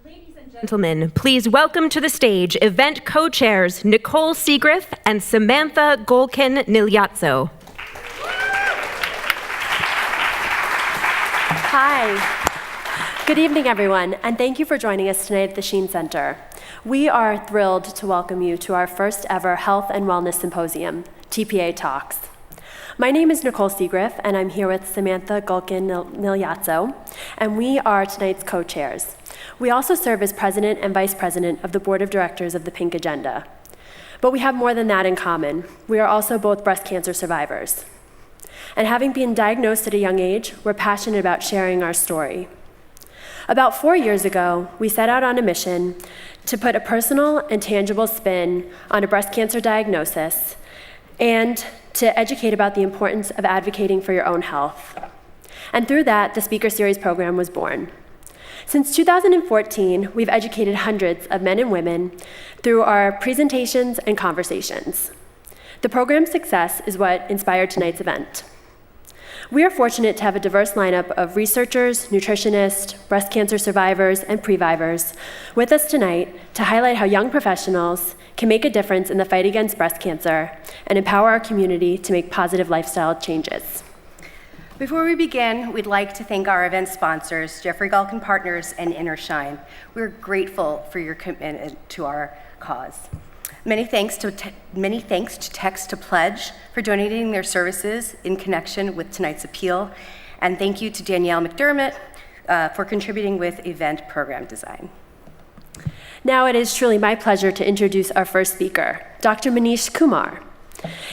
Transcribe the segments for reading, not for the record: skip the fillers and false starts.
Ladies and gentlemen, please welcome to the stage event co-chairs Nicole Seagriff and Samantha Golkin-Nigliazzo. Hi. Good evening, everyone, and thank you for joining us tonight at the Sheen Center. We are thrilled to welcome you to our first ever Health and Wellness Symposium, TPA Talks. My name is Nicole Seagriff, and I'm here with Samantha Golkin-Nigliazzo, and we are tonight's co-chairs. We also serve as president and vice president of the board of directors of the Pink Agenda. But we have more than that in common. We are also both breast cancer survivors. And having been diagnosed at a young age, we're passionate about sharing our story. About 4 years ago, we set out on a mission to put a personal and tangible spin on a breast cancer diagnosis and to educate about the importance of advocating for your own health. And through that, the Speaker Series program was born. Since 2014, we've educated hundreds of men and women through our presentations and conversations. The program's success is what inspired tonight's event. We are fortunate to have a diverse lineup of researchers, nutritionists, breast cancer survivors, and previvors with us tonight to highlight how young professionals can make a difference in the fight against breast cancer and empower our community to make positive lifestyle changes. Before we begin, we'd like to thank our event sponsors, Jeffrey Galkin Partners and Innershine. We're grateful for your commitment to our cause. Many thanks to Text to Pledge for donating their services in connection with tonight's appeal. And thank you to Danielle McDermott for contributing with event program design. Now it is truly my pleasure to introduce our first speaker, Dr. Manish Kumar.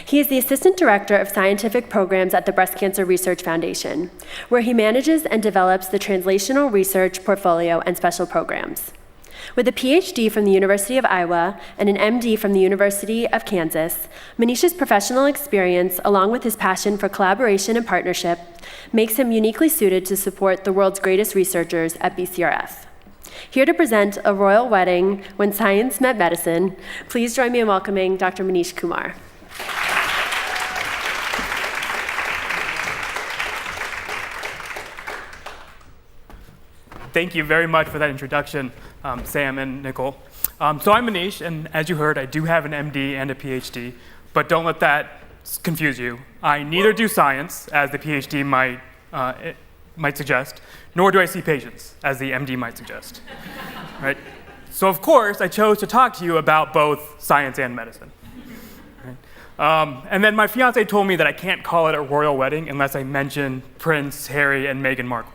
He is the Assistant Director of Scientific Programs at the Breast Cancer Research Foundation, where he manages and develops the translational research portfolio and special programs. With a PhD from the University of Iowa and an MD from the University of Kansas, Manish's professional experience, along with his passion for collaboration and partnership, makes him uniquely suited to support the world's greatest researchers at BCRF. Here to present A Royal Wedding When Science Met Medicine, please join me in welcoming Dr. Manish Kumar. Thank you very much for that introduction, Sam and Nicole. So I'm Manish, and as you heard, I do have an MD and a PhD, but don't let that confuse you. I neither do science, as the PhD might suggest, nor do I see patients, as the MD might suggest. Right? So of course, I chose to talk to you about both science and medicine. Right? And then my fiance told me that I can't call it a royal wedding unless I mention Prince Harry and Meghan Markle.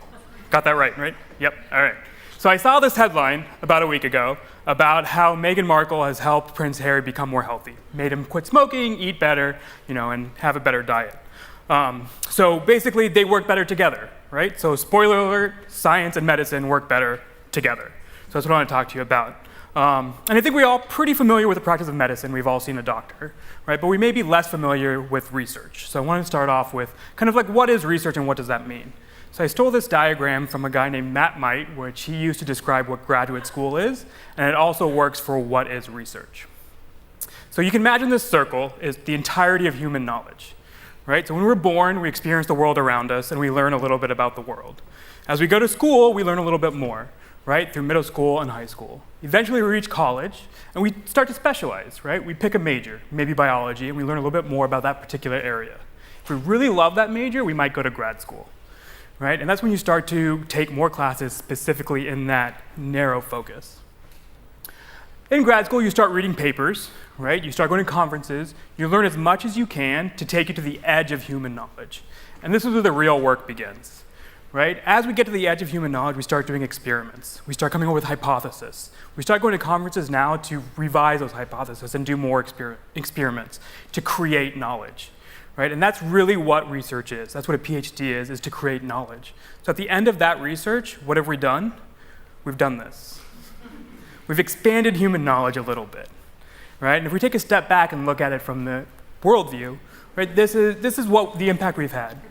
Got that right? Yep, all right. So I saw this headline about a week ago about how Meghan Markle has helped Prince Harry become more healthy, made him quit smoking, eat better, and have a better diet. So basically, they work better together, right? So spoiler alert, science and medicine work better together. So that's what I want to talk to you about. And I think we're all pretty familiar with the practice of medicine. We've all seen a doctor, right? But we may be less familiar with research. So I want to start off with kind of like, what is research and what does that mean? So I stole this diagram from a guy named Matt Might, which he used to describe what graduate school is, and it also works for what is research. So you can imagine this circle is the entirety of human knowledge, right? So when we're born, we experience the world around us, and we learn a little bit about the world. As we go to school, we learn a little bit more, right, through middle school and high school. Eventually, we reach college, and we start to specialize, right? We pick a major, maybe biology, and we learn a little bit more about that particular area. If we really love that major, we might go to grad school. Right? And that's when you start to take more classes specifically in that narrow focus. In grad school, you start reading papers, right? You start going to conferences. You learn as much as you can to take you to the edge of human knowledge. And this is where the real work begins, right? As we get to the edge of human knowledge, we start doing experiments. We start coming up with hypotheses. We start going to conferences now to revise those hypotheses and do more experiments to create knowledge. Right? And that's really what research is. That's what a PhD is to create knowledge. So at the end of that research, what have we done? We've done this. We've expanded human knowledge a little bit. Right? And if we take a step back and look at it from the worldview, right, this is what the impact we've had.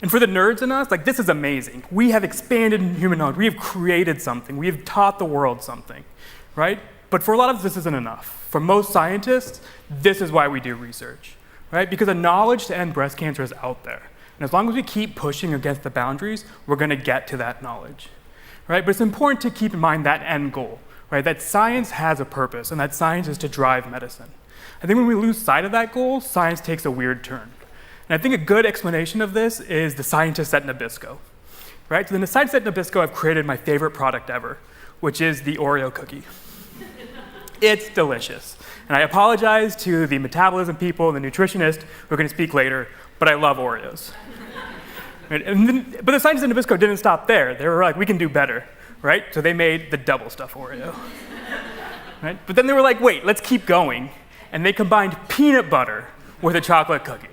And for the nerds in us, like, this is amazing. We have expanded human knowledge. We have created something. We have taught the world something. Right? But for a lot of us, this isn't enough. For most scientists, this is why we do research. Right? Because the knowledge to end breast cancer is out there. And as long as we keep pushing against the boundaries, we're going to get to that knowledge. right? But it's important to keep in mind that end goal, right? That science has a purpose, and that science is to drive medicine. I think when we lose sight of that goal, science takes a weird turn. And I think a good explanation of this is the scientists at Nabisco, right? So the scientists at Nabisco have created my favorite product ever, which is the Oreo cookie. It's delicious. And I apologize to the metabolism people and the nutritionists who are going to speak later, but I love Oreos. Right? But the scientists at Nabisco didn't stop there. They were like, we can do better, right? So they made the double stuff Oreo. Right? But then they were like, wait, let's keep going. And they combined peanut butter with a chocolate cookie.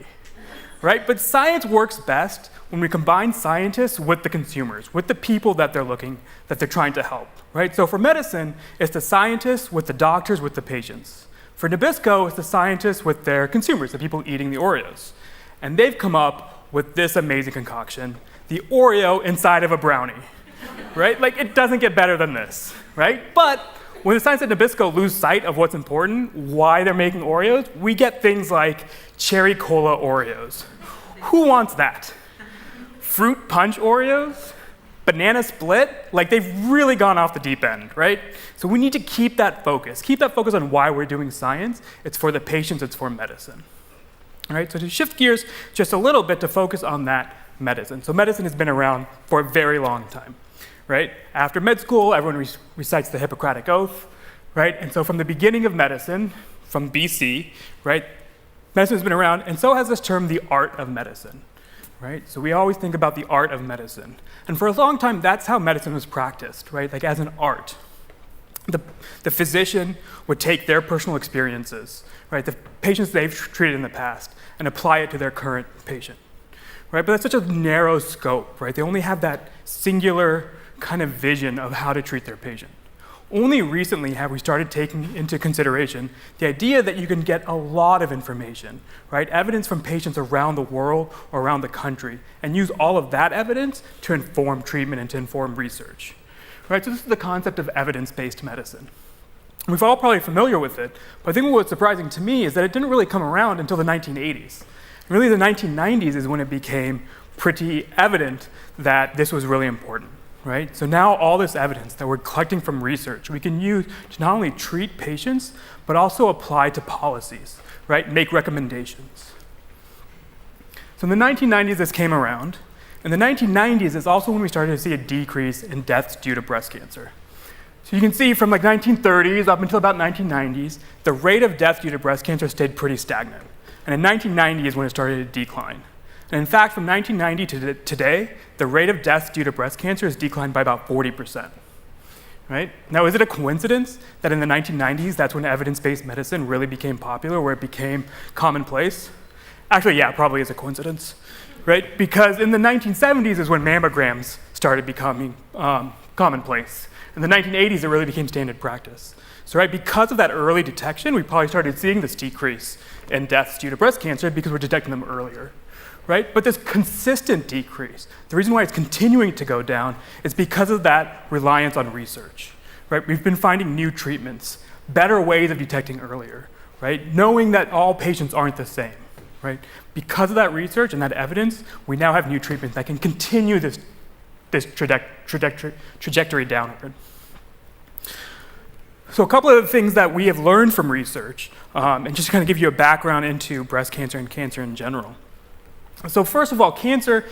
Right? But science works best when we combine scientists with the consumers, with the people that they're trying to help. Right? So for medicine, it's the scientists with the doctors with the patients. For Nabisco, it's the scientists with their consumers, the people eating the Oreos. And they've come up with this amazing concoction, the Oreo inside of a brownie. Right? Like, it doesn't get better than this. Right? But when the scientists at Nabisco lose sight of what's important, why they're making Oreos, we get things like cherry cola Oreos. Who wants that? Fruit punch Oreos? Banana split? Like, they've really gone off the deep end, right? So we need to keep that focus. Keep that focus on why we're doing science. It's for the patients, it's for medicine. All right, so to shift gears just a little bit to focus on that medicine. So medicine has been around for a very long time, right? After med school, everyone recites the Hippocratic Oath, right? And so from the beginning of medicine, from BC, right, medicine has been around, and so has this term, the art of medicine. Right? So we always think about the art of medicine. And for a long time, that's how medicine was practiced, right? Like as an art. The physician would take their personal experiences, right? The patients they've treated in the past, and apply it to their current patient, right? But that's such a narrow scope, right? They only have that singular kind of vision of how to treat their patient. Only recently have we started taking into consideration the idea that you can get a lot of information, right? Evidence from patients around the world or around the country, and use all of that evidence to inform treatment and to inform research, right? So this is the concept of evidence-based medicine. We're all probably familiar with it, but I think what's surprising to me is that it didn't really come around until the 1980s. Really, the 1990s is when it became pretty evident that this was really important. Right? So now all this evidence that we're collecting from research, we can use to not only treat patients, but also apply to policies, right? Make recommendations. So in the 1990s, this came around. In the 1990s is also when we started to see a decrease in deaths due to breast cancer. So you can see from like 1930s up until about 1990s, the rate of death due to breast cancer stayed pretty stagnant. And in 1990 is when it started to decline. And in fact, from 1990 to today, the rate of deaths due to breast cancer has declined by about 40%. Right? Now, is it a coincidence that in the 1990s, that's when evidence-based medicine really became popular, where it became commonplace? Actually, yeah, it probably is a coincidence. Right? Because in the 1970s is when mammograms started becoming commonplace. In the 1980s, it really became standard practice. So, right, because of that early detection, we probably started seeing this decrease in deaths due to breast cancer because we're detecting them earlier. Right? But this consistent decrease, the reason why it's continuing to go down is because of that reliance on research. Right? We've been finding new treatments, better ways of detecting earlier, right? Knowing that all patients aren't the same. Right? Because of that research and that evidence, we now have new treatments that can continue this trajectory downward. So a couple of the things that we have learned from research, and just to kind of give you a background into breast cancer and cancer in general. So first of all, cancer,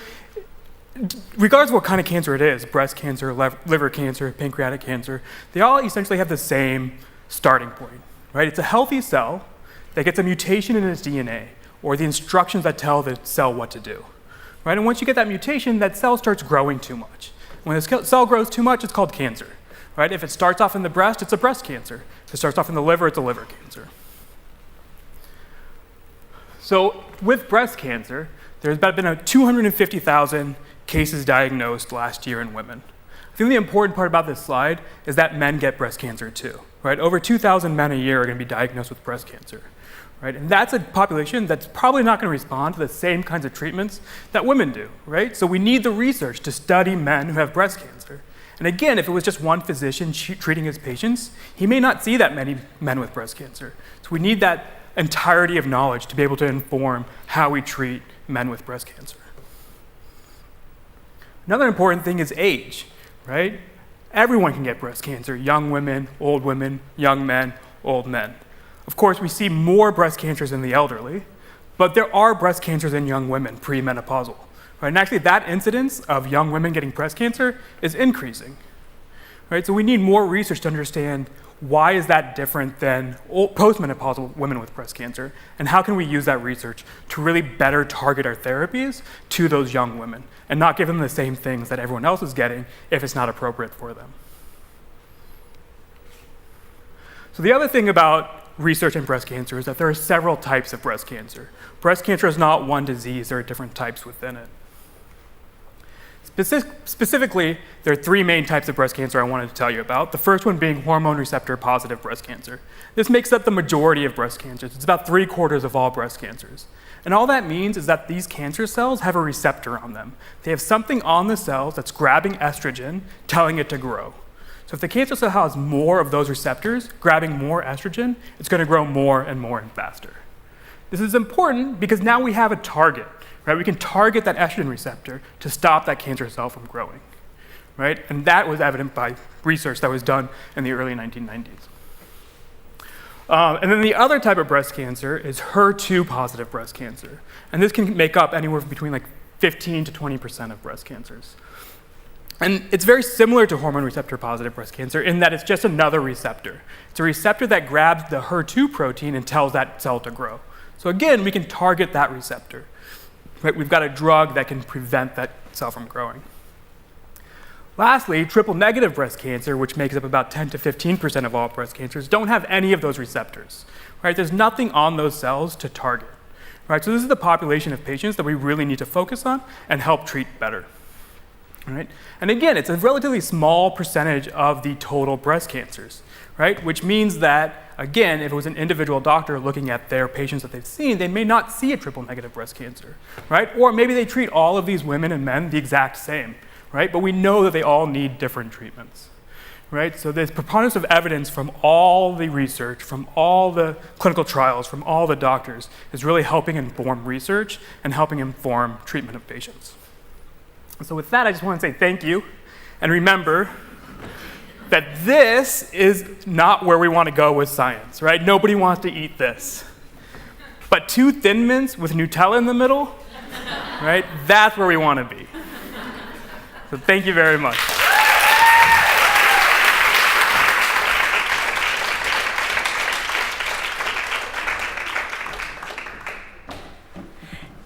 regardless of what kind of cancer it is, breast cancer, liver cancer, pancreatic cancer, they all essentially have the same starting point, right? It's a healthy cell that gets a mutation in its DNA, or the instructions that tell the cell what to do, right? And once you get that mutation, that cell starts growing too much. When the cell grows too much, it's called cancer, right? If it starts off in the breast, it's a breast cancer. If it starts off in the liver, it's a liver cancer. So with breast cancer, there's been 250,000 cases diagnosed last year in women. I think the important part about this slide is that men get breast cancer too, right? Over 2,000 men a year are going to be diagnosed with breast cancer, right? And that's a population that's probably not going to respond to the same kinds of treatments that women do, right? So we need the research to study men who have breast cancer. And again, if it was just one physician treating his patients, he may not see that many men with breast cancer. So we need that entirety of knowledge to be able to inform how we treat men with breast cancer. Another important thing is age, right? Everyone can get breast cancer, young women, young men, old men. Of course, we see more breast cancers in the elderly, but there are breast cancers in young women, premenopausal. Right? And actually, that incidence of young women getting breast cancer is increasing. Right? So we need more research to understand why is that different than postmenopausal women with breast cancer, and how can we use that research to really better target our therapies to those young women and not give them the same things that everyone else is getting if it's not appropriate for them. So the other thing about research in breast cancer is that there are several types of breast cancer. Breast cancer is not one disease, there are different types within it. Specifically, there are three main types of breast cancer I wanted to tell you about. The first one being hormone receptor positive breast cancer. This makes up the majority of breast cancers. It's about 3/4 of all breast cancers. And all that means is that these cancer cells have a receptor on them. They have something on the cells that's grabbing estrogen, telling it to grow. So if the cancer cell has more of those receptors, grabbing more estrogen, it's going to grow more and faster. This is important because now we have a target, right? We can target that estrogen receptor to stop that cancer cell from growing, right? And that was evident by research that was done in the early 1990s. And then the other type of breast cancer is HER2 positive breast cancer. And this can make up anywhere between like 15 to 20% of breast cancers. And it's very similar to hormone receptor positive breast cancer in that it's just another receptor. It's a receptor that grabs the HER2 protein and tells that cell to grow. So again, we can target that receptor. Right? We've got a drug that can prevent that cell from growing. Lastly, triple negative breast cancer, which makes up about 10 to 15% of all breast cancers, don't have any of those receptors. Right? There's nothing on those cells to target. Right? So this is the population of patients that we really need to focus on and help treat better. Right? And again, it's a relatively small percentage of the total breast cancers, right? Which means that, again, if it was an individual doctor looking at their patients that they've seen, they may not see a triple negative breast cancer, right? Or maybe they treat all of these women and men the exact same, right? But we know that they all need different treatments, right? So there's preponderance of evidence from all the research, from all the clinical trials, from all the doctors, is really helping inform research and helping inform treatment of patients. So with that, I just want to say thank you, and remember that this is not where we want to go with science, right? Nobody wants to eat this. But 2 Thin Mints with Nutella in the middle, right? That's where we want to be. So thank you very much.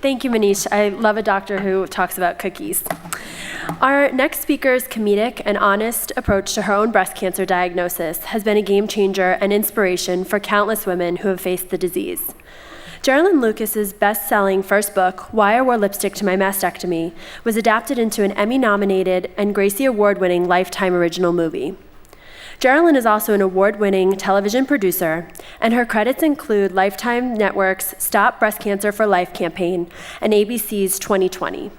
Thank you, Manish. I love a doctor who talks about cookies. Our next speaker's comedic and honest approach to her own breast cancer diagnosis has been a game changer and inspiration for countless women who have faced the disease. Geraldine Lucas's best-selling first book, Why I Wore Lipstick to My Mastectomy, was adapted into an Emmy-nominated and Gracie Award-winning Lifetime original movie. Geraldine is also an award-winning television producer, and her credits include Lifetime Network's Stop Breast Cancer for Life campaign and ABC's 2020.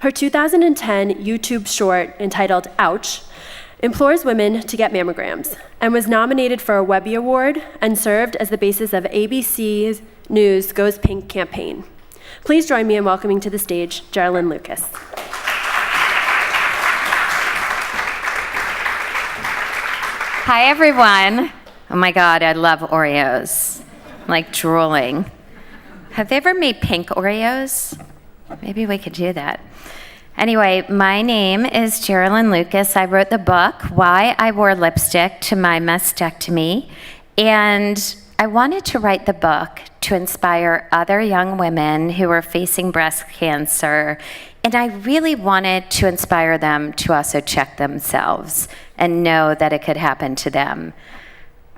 Her 2010 YouTube short entitled Ouch implores women to get mammograms and was nominated for a Webby Award and served as the basis of ABC's News Goes Pink campaign. Please join me in welcoming to the stage Geraldine Lucas. Hi, everyone. Oh my God, I love Oreos. I'm like drooling. Have they ever made pink Oreos? Maybe we could do that. Anyway, my name is Geraldine Lucas. I wrote the book, Why I Wore Lipstick to My Mastectomy, and I wanted to write the book to inspire other young women who are facing breast cancer, and I really wanted to inspire them to also check themselves and know that it could happen to them.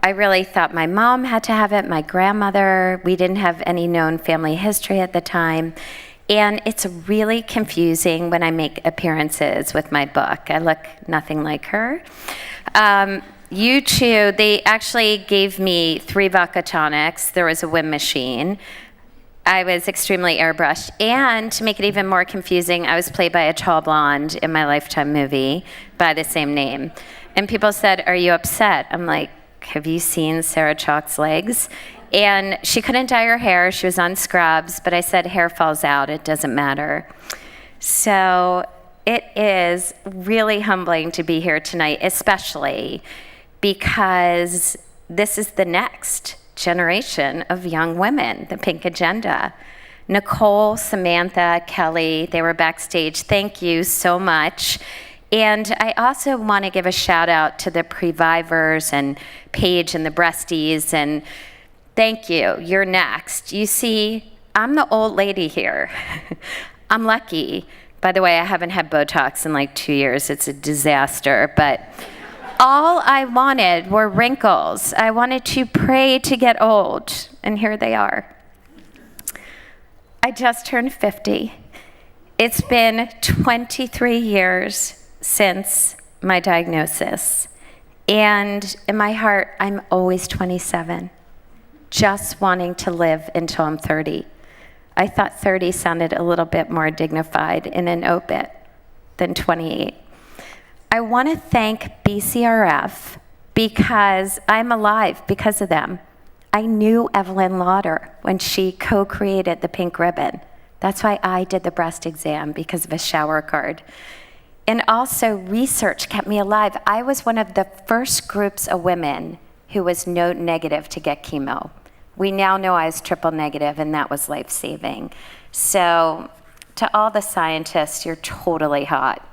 I really thought my mom had to have it, my grandmother. We didn't have any known family history at the time. And it's really confusing when I make appearances with my book. I look nothing like her. YouTube, they actually gave me 3 vodka tonics. There was a wind machine. I was extremely airbrushed. And to make it even more confusing, I was played by a tall blonde in my Lifetime movie by the same name. And people said, "Are you upset?" I'm like, "Have you seen Sarah Chalk's legs?" And she couldn't dye her hair. She was on scrubs. But I said, hair falls out. It doesn't matter. So It is really humbling to be here tonight, especially because this is the next generation of young women, the Pink Agenda. Nicole, Samantha, Kelly, they were backstage. Thank you so much. And I also want to give a shout out to the previvors and Paige and the breasties, and thank you, you're next. You see, I'm the old lady here. I'm lucky. By the way, I haven't had Botox in like 2 years. It's a disaster, but all I wanted were wrinkles. I wanted to pray to get old, and here they are. I just turned 50. It's been 23 years since my diagnosis. And in my heart, I'm always 27, just wanting to live until I'm 30. I thought 30 sounded a little bit more dignified in an obit than 28. I want to thank BCRF because I'm alive because of them. I knew Evelyn Lauder when she co-created the pink ribbon. That's why I did the breast exam, because of a shower card. And also, research kept me alive. I was one of the first groups of women who was node negative to get chemo. We now know I was triple negative, and that was life-saving. So to all the scientists, you're totally hot.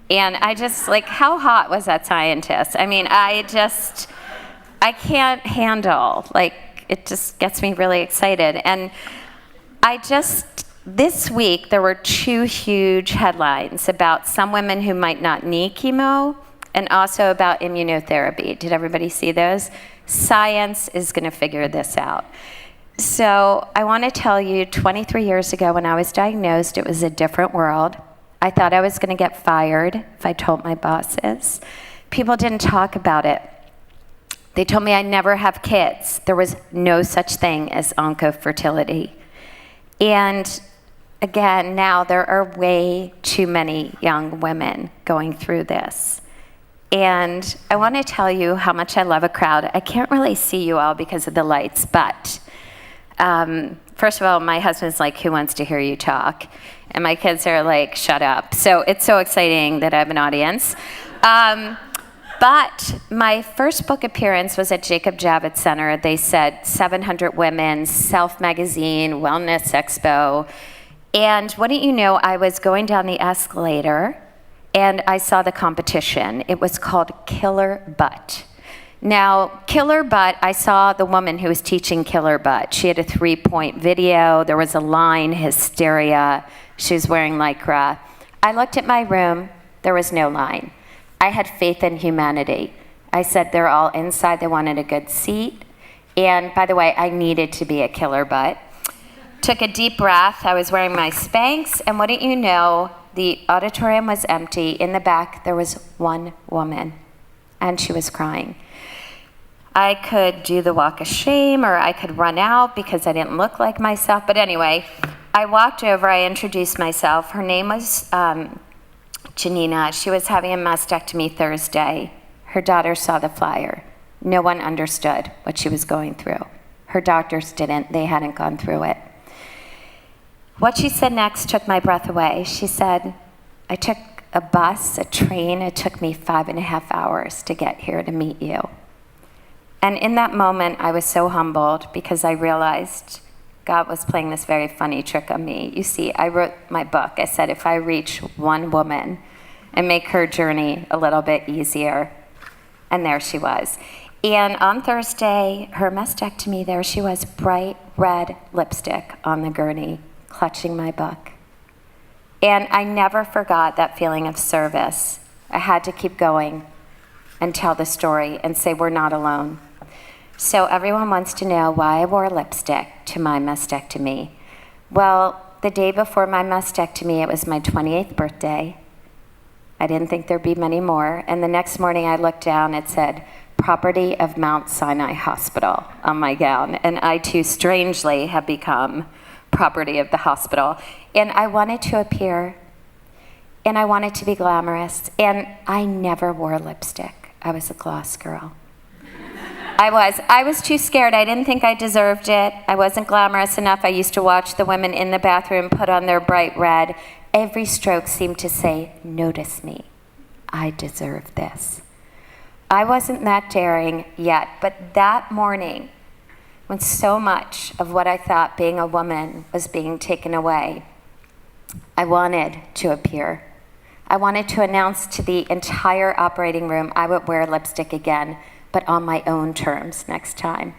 And I just, like, how hot was that scientist? I mean, I can't handle, like, it just gets me really excited. And this week, there were 2 huge headlines about some women who might not need chemo and also about immunotherapy. Did everybody see those? Science is going to figure this out. So I want to tell you, 23 years ago when I was diagnosed, it was a different world. I thought I was going to get fired if I told my bosses. People didn't talk about it. They told me I'd never have kids. There was no such thing as oncofertility. And again, now there are way too many young women going through this. And I want to tell you how much I love a crowd. I can't really see you all because of the lights, but first of all, my husband's like, who wants to hear you talk? And my kids are like, shut up. So it's so exciting that I have an audience. But my first book appearance was at Jacob Javits Center. They said 700 women, Self Magazine, Wellness Expo. And wouldn't you know, I was going down the escalator and I saw the competition. It was called Killer Butt. Now, Killer Butt, I saw the woman who was teaching Killer Butt. She had a 3-point video. There was a line, hysteria. She was wearing Lycra. I looked at my room. There was no line. I had faith in humanity. I said, they're all inside. They wanted a good seat. And by the way, I needed to be a Killer Butt. Took a deep breath. I was wearing my Spanx. And wouldn't you know, the auditorium was empty. In the back, there was one woman. And she was crying. I could do the walk of shame, or I could run out because I didn't look like myself. But anyway, I walked over. I introduced myself. Her name was Janina. She was having a mastectomy Thursday. Her daughter saw the flyer. No one understood what she was going through. Her doctors didn't. They hadn't gone through it. What she said next took my breath away. She said, I took a bus, a train. It took me 5.5 hours to get here to meet you. And in that moment, I was so humbled because I realized God was playing this very funny trick on me. You see, I wrote my book. I said, if I reach one woman and make her journey a little bit easier, and there she was. And on Thursday, her mastectomy, there she was, bright red lipstick on the gurney, clutching my book. And I never forgot that feeling of service. I had to keep going and tell the story and say we're not alone. So everyone wants to know why I wore lipstick to my mastectomy. Well, the day before my mastectomy, it was my 28th birthday. I didn't think there'd be many more. And the next morning I looked down, it said, property of Mount Sinai Hospital on my gown. And I too, strangely, have become property of the hospital. And I wanted to appear, and I wanted to be glamorous. And I never wore lipstick. I was a gloss girl. I was too scared. I didn't think I deserved it. I wasn't glamorous enough. I used to watch the women in the bathroom put on their bright red. Every stroke seemed to say, notice me. I deserve this. I wasn't that daring yet, but that morning, when so much of what I thought being a woman was being taken away, I wanted to appear. I wanted to announce to the entire operating room I would wear lipstick again, but on my own terms next time.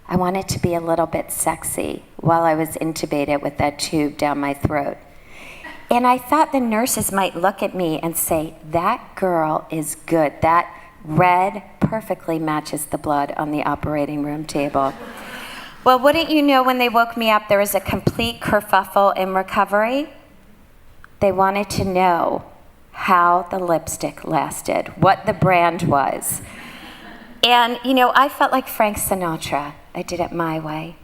I wanted to be a little bit sexy while I was intubated with that tube down my throat. And I thought the nurses might look at me and say, that girl is good. That red perfectly matches the blood on the operating room table. Well, wouldn't you know, when they woke me up, there was a complete kerfuffle in recovery. They wanted to know how the lipstick lasted, what the brand was. And, I felt like Frank Sinatra. I did it my way.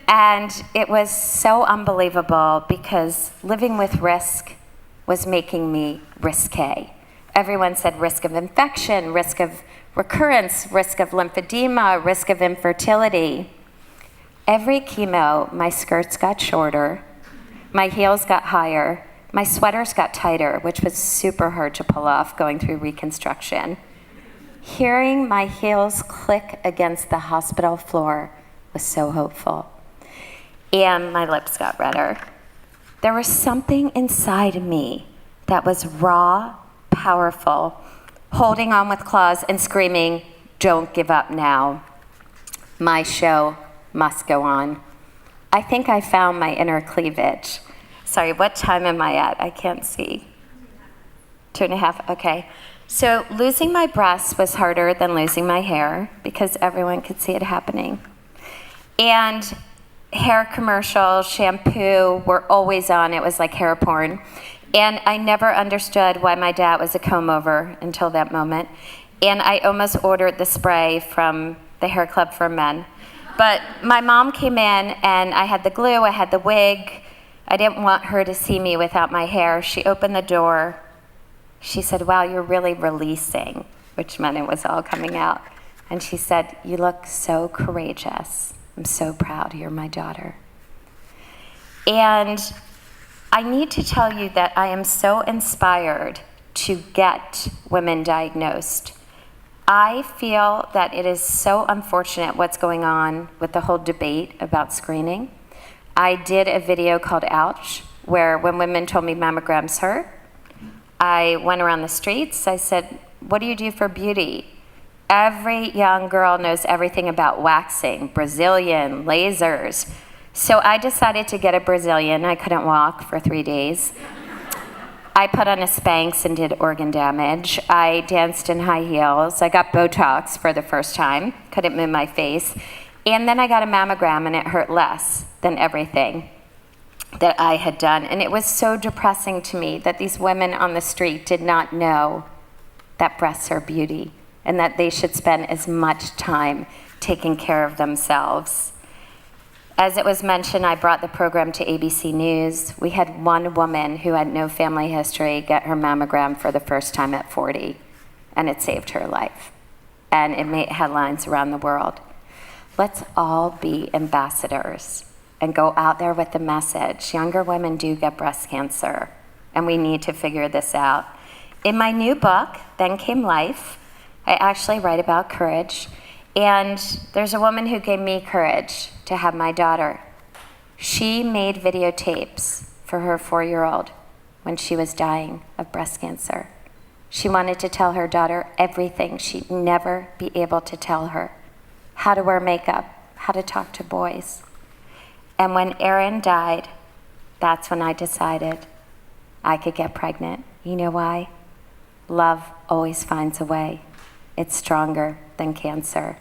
And it was so unbelievable because living with risk was making me risque. Everyone said risk of infection, risk of recurrence, risk of lymphedema, risk of infertility. Every chemo, my skirts got shorter, my heels got higher, my sweaters got tighter, which was super hard to pull off going through reconstruction. Hearing my heels click against the hospital floor was so hopeful. And my lips got redder. There was something inside me that was raw, powerful, holding on with claws and screaming, don't give up now. My show must go on. I think I found my inner cleavage. Sorry, what time am I at? I can't see. 2.5, okay. So losing my breasts was harder than losing my hair because everyone could see it happening. And hair commercials, shampoo were always on. It was like hair porn. And I never understood why my dad was a comb-over until that moment. And I almost ordered the spray from the Hair Club for Men. But my mom came in and I had the glue, I had the wig. I didn't want her to see me without my hair. She opened the door. She said, wow, you're really releasing, which meant it was all coming out. And she said, you look so courageous. I'm so proud you're my daughter. And I need to tell you that I am so inspired to get women diagnosed. I feel that it is so unfortunate what's going on with the whole debate about screening. I did a video called Ouch, where when women told me mammograms hurt, I went around the streets. I said, what do you do for beauty? Every young girl knows everything about waxing, Brazilian, lasers. So I decided to get a Brazilian. I couldn't walk for 3 days. I put on a Spanx and did organ damage. I danced in high heels. I got Botox for the first time. Couldn't move my face. And then I got a mammogram and it hurt less than everything that I had done. And it was so depressing to me that these women on the street did not know that breasts are beauty and that they should spend as much time taking care of themselves. As it was mentioned, I brought the program to ABC News. We had one woman who had no family history get her mammogram for the first time at 40, and it saved her life. And it made headlines around the world. Let's all be ambassadors and go out there with the message. Younger women do get breast cancer, and we need to figure this out. In my new book, Then Came Life, I actually write about courage. And there's a woman who gave me courage to have my daughter. She made videotapes for her 4-year-old when she was dying of breast cancer. She wanted to tell her daughter everything she'd never be able to tell her. How to wear makeup, how to talk to boys. And when Erin died, that's when I decided I could get pregnant. You know why? Love always finds a way. It's stronger than cancer.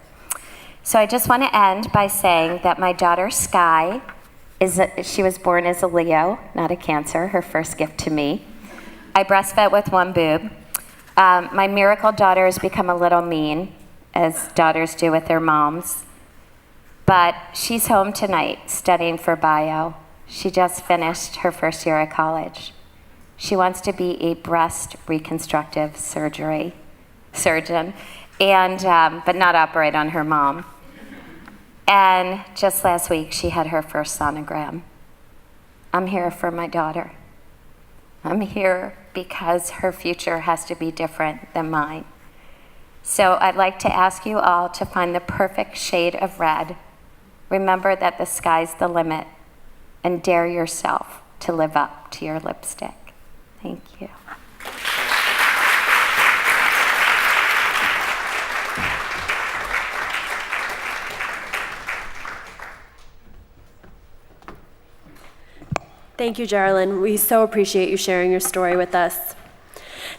So I just want to end by saying that my daughter Sky, she was born as a Leo, not a Cancer, her first gift to me. I breastfed with one boob. My miracle daughter has become a little mean, as daughters do with their moms. But she's home tonight studying for bio. She just finished her first year at college. She wants to be a breast reconstructive surgeon, and but not operate on her mom. And just last week, she had her first sonogram. I'm here for my daughter. I'm here because her future has to be different than mine. So I'd like to ask you all to find the perfect shade of red. Remember that the sky's the limit, and dare yourself to live up to your lipstick. Thank you. Thank you, Geraldine. We so appreciate you sharing your story with us.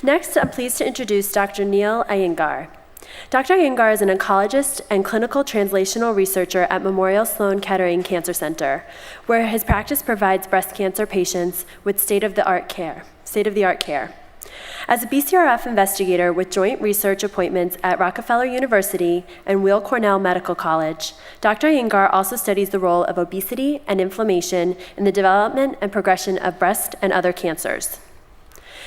Next, I'm pleased to introduce Dr. Neil Iyengar. Dr. Iyengar is an oncologist and clinical translational researcher at Memorial Sloan Kettering Cancer Center, where his practice provides breast cancer patients with state-of-the-art care. As a BCRF investigator with joint research appointments at Rockefeller University and Weill Cornell Medical College, Dr. Iyengar also studies the role of obesity and inflammation in the development and progression of breast and other cancers.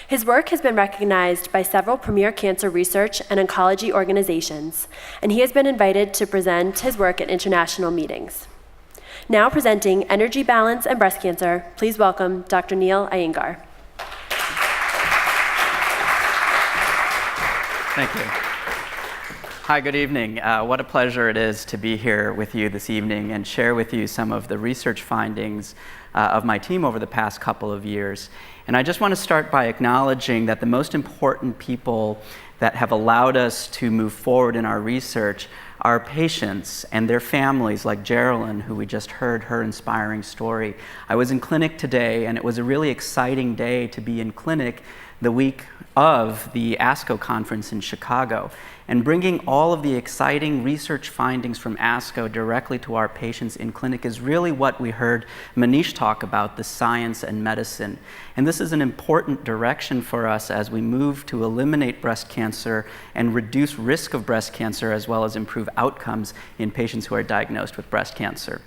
His work has been recognized by several premier cancer research and oncology organizations, and he has been invited to present his work at international meetings. Now presenting Energy Balance and Breast Cancer, please welcome Dr. Neil Iyengar. Thank you. Hi, good evening. What a pleasure it is to be here with you this evening and share with you some of the research findings of my team over the past couple of years. And I just want to start by acknowledging that the most important people that have allowed us to move forward in our research are patients and their families, like Geraldine, who we just heard her inspiring story. I was in clinic today, and it was a really exciting day to be in clinic the week of the ASCO conference in Chicago, and bringing all of the exciting research findings from ASCO directly to our patients in clinic is really what we heard Manish talk about, the science and medicine. And this is an important direction for us as we move to eliminate breast cancer and reduce risk of breast cancer, as well as improve outcomes in patients who are diagnosed with breast cancer.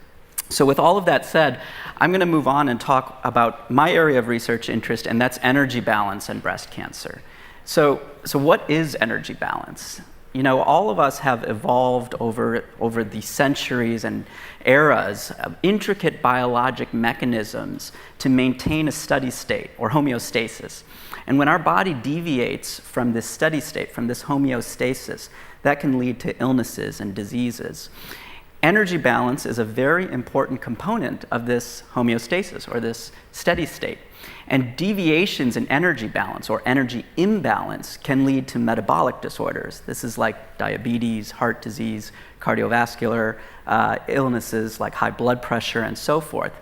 So with all of that said, I'm going to move on and talk about my area of research interest, and that's energy balance and breast cancer. So what is energy balance? You know, all of us have evolved over the centuries and eras of intricate biologic mechanisms to maintain a steady state, or homeostasis. And when our body deviates from this steady state, from this homeostasis, that can lead to illnesses and diseases. Energy balance is a very important component of this homeostasis, or this steady state. And deviations in energy balance, or energy imbalance, can lead to metabolic disorders. This is like diabetes, heart disease, cardiovascular illnesses like high blood pressure, and so forth.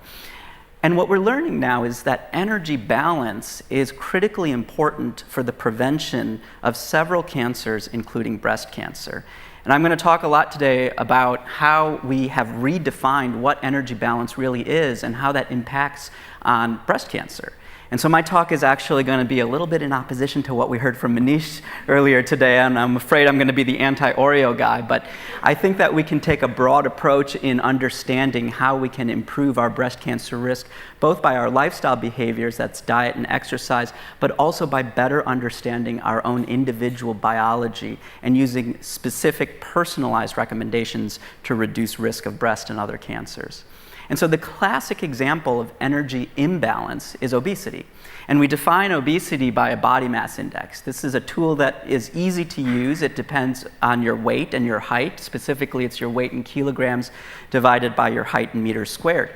And what we're learning now is that energy balance is critically important for the prevention of several cancers, including breast cancer. And I'm going to talk a lot today about how we have redefined what energy balance really is and how that impacts on breast cancer. And so my talk is actually going to be a little bit in opposition to what we heard from Manish earlier today, and I'm afraid I'm going to be the anti-Oreo guy, but I think that we can take a broad approach in understanding how we can improve our breast cancer risk, both by our lifestyle behaviors, that's diet and exercise, but also by better understanding our own individual biology and using specific personalized recommendations to reduce risk of breast and other cancers. And so the classic example of energy imbalance is obesity. And we define obesity by a body mass index. This is a tool that is easy to use. It depends on your weight and your height. Specifically, it's your weight in kilograms divided by your height in meters squared.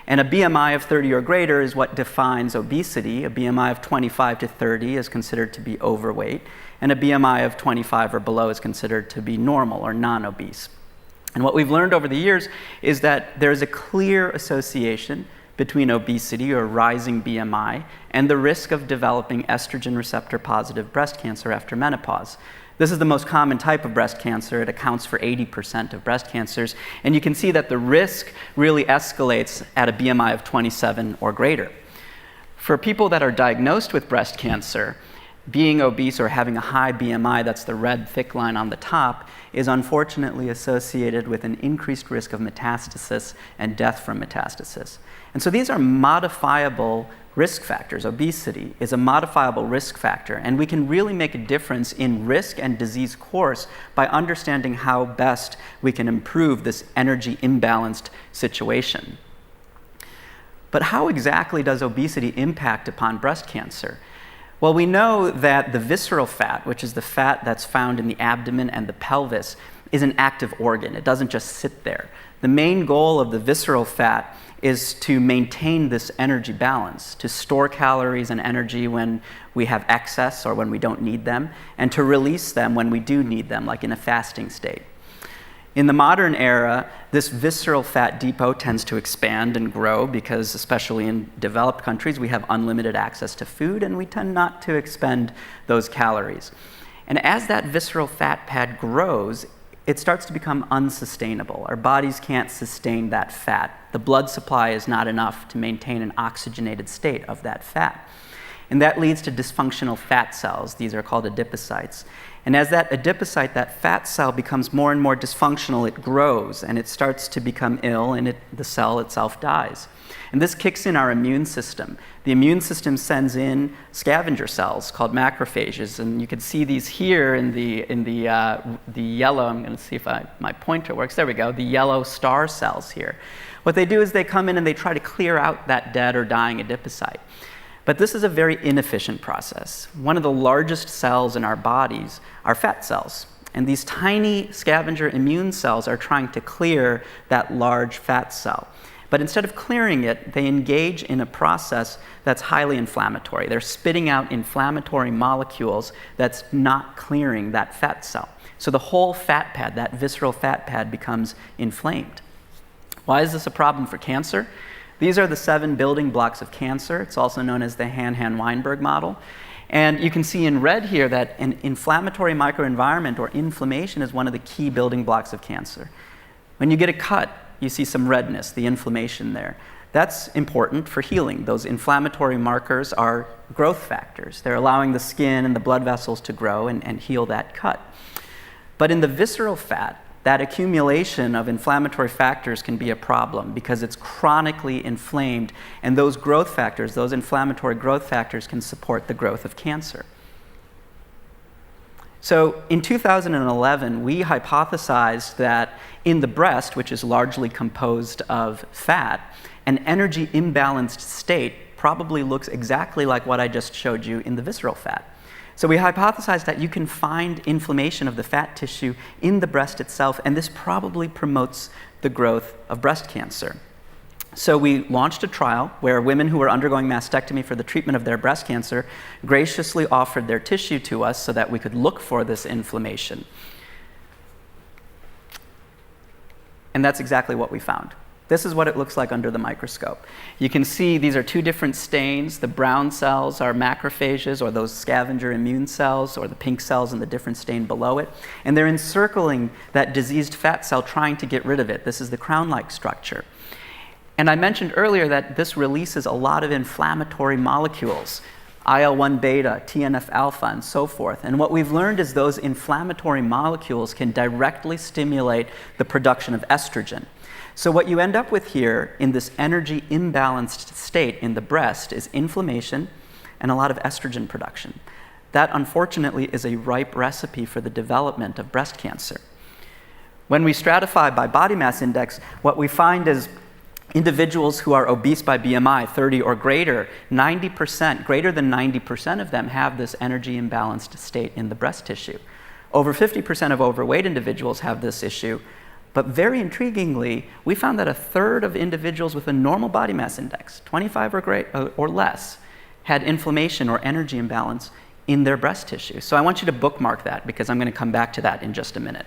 And a BMI of 30 or greater is what defines obesity. A BMI of 25 to 30 is considered to be overweight. And a BMI of 25 or below is considered to be normal or non-obese. And what we've learned over the years is that there's a clear association between obesity, or rising BMI, and the risk of developing estrogen receptor positive breast cancer after menopause. This is the most common type of breast cancer. It accounts for 80% of breast cancers. And you can see that the risk really escalates at a BMI of 27 or greater. For people that are diagnosed with breast cancer, being obese or having a high BMI, that's the red thick line on the top, is unfortunately associated with an increased risk of metastasis and death from metastasis. And so these are modifiable risk factors. Obesity is a modifiable risk factor, and we can really make a difference in risk and disease course by understanding how best we can improve this energy imbalanced situation. But how exactly does obesity impact upon breast cancer? Well, we know that the visceral fat, which is the fat that's found in the abdomen and the pelvis, is an active organ. It doesn't just sit there. The main goal of the visceral fat is to maintain this energy balance, to store calories and energy when we have excess or when we don't need them, and to release them when we do need them, like in a fasting state. In the modern era, this visceral fat depot tends to expand and grow because, especially in developed countries, we have unlimited access to food and we tend not to expend those calories. And as that visceral fat pad grows, it starts to become unsustainable. Our bodies can't sustain that fat. The blood supply is not enough to maintain an oxygenated state of that fat. And that leads to dysfunctional fat cells. These are called adipocytes. And as that adipocyte, that fat cell, becomes more and more dysfunctional, it grows and it starts to become ill and the cell itself dies. And this kicks in our immune system. The immune system sends in scavenger cells called macrophages, and you can see these here in the yellow. I'm going to see if my pointer works. There we go. The yellow star cells here. What they do is they come in and they try to clear out that dead or dying adipocyte. But this is a very inefficient process. One of the largest cells in our bodies are fat cells. And these tiny scavenger immune cells are trying to clear that large fat cell. But instead of clearing it, they engage in a process that's highly inflammatory. They're spitting out inflammatory molecules that's not clearing that fat cell. So the whole fat pad, that visceral fat pad, becomes inflamed. Why is this a problem for cancer? These are the 7 building blocks of cancer. It's also known as the Han-Weinberg model. And you can see in red here that an inflammatory microenvironment, or inflammation, is one of the key building blocks of cancer. When you get a cut, you see some redness, the inflammation there. That's important for healing. Those inflammatory markers are growth factors. They're allowing the skin and the blood vessels to grow and heal that cut. But in the visceral fat, that accumulation of inflammatory factors can be a problem because it's chronically inflamed, and those growth factors, those inflammatory growth factors, can support the growth of cancer. So in 2011, we hypothesized that in the breast, which is largely composed of fat, an energy imbalanced state probably looks exactly like what I just showed you in the visceral fat. So we hypothesized that you can find inflammation of the fat tissue in the breast itself, and this probably promotes the growth of breast cancer. So we launched a trial where women who were undergoing mastectomy for the treatment of their breast cancer graciously offered their tissue to us so that we could look for this inflammation. And that's exactly what we found. This is what it looks like under the microscope. You can see these are 2 different stains. The brown cells are macrophages, or those scavenger immune cells, or the pink cells in the different stain below it. And they're encircling that diseased fat cell, trying to get rid of it. This is the crown-like structure. And I mentioned earlier that this releases a lot of inflammatory molecules, IL-1 beta, TNF-alpha, and so forth. And what we've learned is those inflammatory molecules can directly stimulate the production of estrogen. So what you end up with here in this energy imbalanced state in the breast is inflammation and a lot of estrogen production. That, unfortunately, is a ripe recipe for the development of breast cancer. When we stratify by body mass index, what we find is individuals who are obese by BMI 30 or greater, 90%, greater than 90% of them have this energy imbalanced state in the breast tissue. Over 50% of overweight individuals have this issue. But very intriguingly, we found that 1/3 of individuals with a normal body mass index, 25 or less, had inflammation or energy imbalance in their breast tissue. So I want you to bookmark that because I'm going to come back to that in just a minute.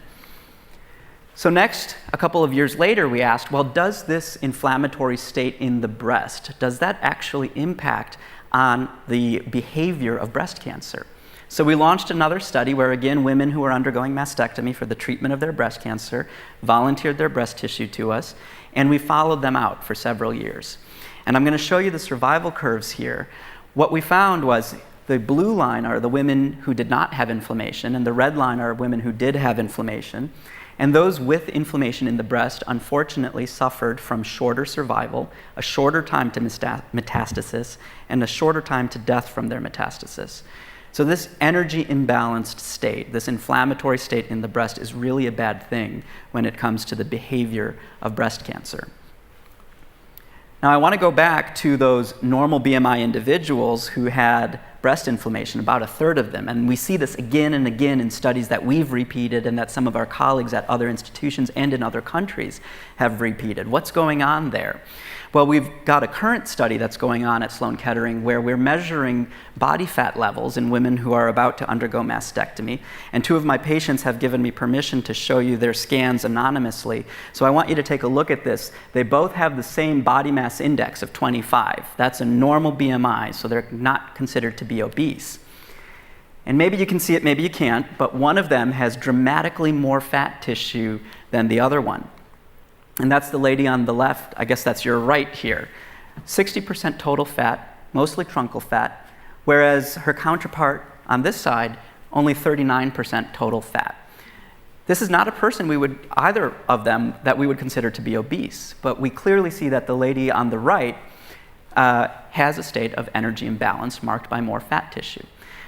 So next, a couple of years later, we asked, well, does this inflammatory state in the breast, does that actually impact on the behavior of breast cancer? So we launched another study where, again, women who were undergoing mastectomy for the treatment of their breast cancer volunteered their breast tissue to us, and we followed them out for several years. And I'm going to show you the survival curves here. What we found was the blue line are the women who did not have inflammation, and the red line are women who did have inflammation. And those with inflammation in the breast, unfortunately, suffered from shorter survival, a shorter time to metastasis, and a shorter time to death from their metastasis. So this energy imbalanced state, this inflammatory state in the breast, is really a bad thing when it comes to the behavior of breast cancer. Now, I want to go back to those normal BMI individuals who had breast inflammation, about a third of them. And we see this again and again in studies that we've repeated and that some of our colleagues at other institutions and in other countries have repeated. What's going on there? Well, we've got a current study that's going on at Sloan Kettering where we're measuring body fat levels in women who are about to undergo mastectomy. And 2 of my patients have given me permission to show you their scans anonymously. So I want you to take a look at this. They both have the same body mass index of 25. That's a normal BMI, so they're not considered to be obese. And maybe you can see it, maybe you can't, but one of them has dramatically more fat tissue than the other one. And that's the lady on the left. I guess that's your right here. 60% total fat, mostly truncal fat, whereas her counterpart on this side, only 39% total fat. This is not a person either of them, that we would consider to be obese, but we clearly see that the lady on the right has a state of energy imbalance marked by more fat tissue.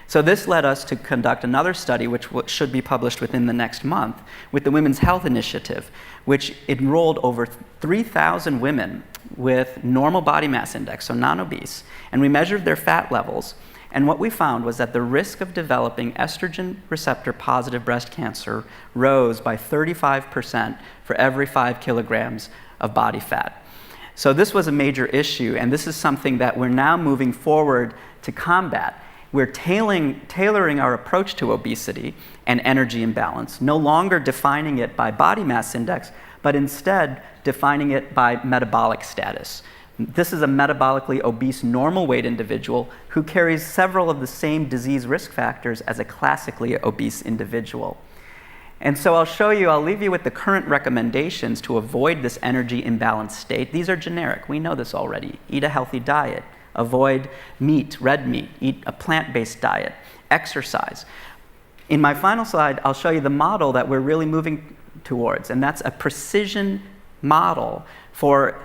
So this led us to conduct another study, which should be published within the next month, with the Women's Health Initiative, which enrolled over 3,000 women with normal body mass index, so non-obese, and we measured their fat levels. And what we found was that the risk of developing estrogen receptor positive breast cancer rose by 35% for every 5 kilograms of body fat. So this was a major issue, and this is something that we're now moving forward to combat. We're tailoring our approach to obesity and energy imbalance, no longer defining it by body mass index, but instead defining it by metabolic status. This is a metabolically obese normal weight individual who carries several of the same disease risk factors as a classically obese individual. And so I'll leave you with the current recommendations to avoid this energy imbalance state. These are generic, we know this already. Eat a healthy diet. Avoid meat, red meat, eat a plant-based diet, exercise. In my final slide, I'll show you the model that we're really moving towards, and that's a precision model for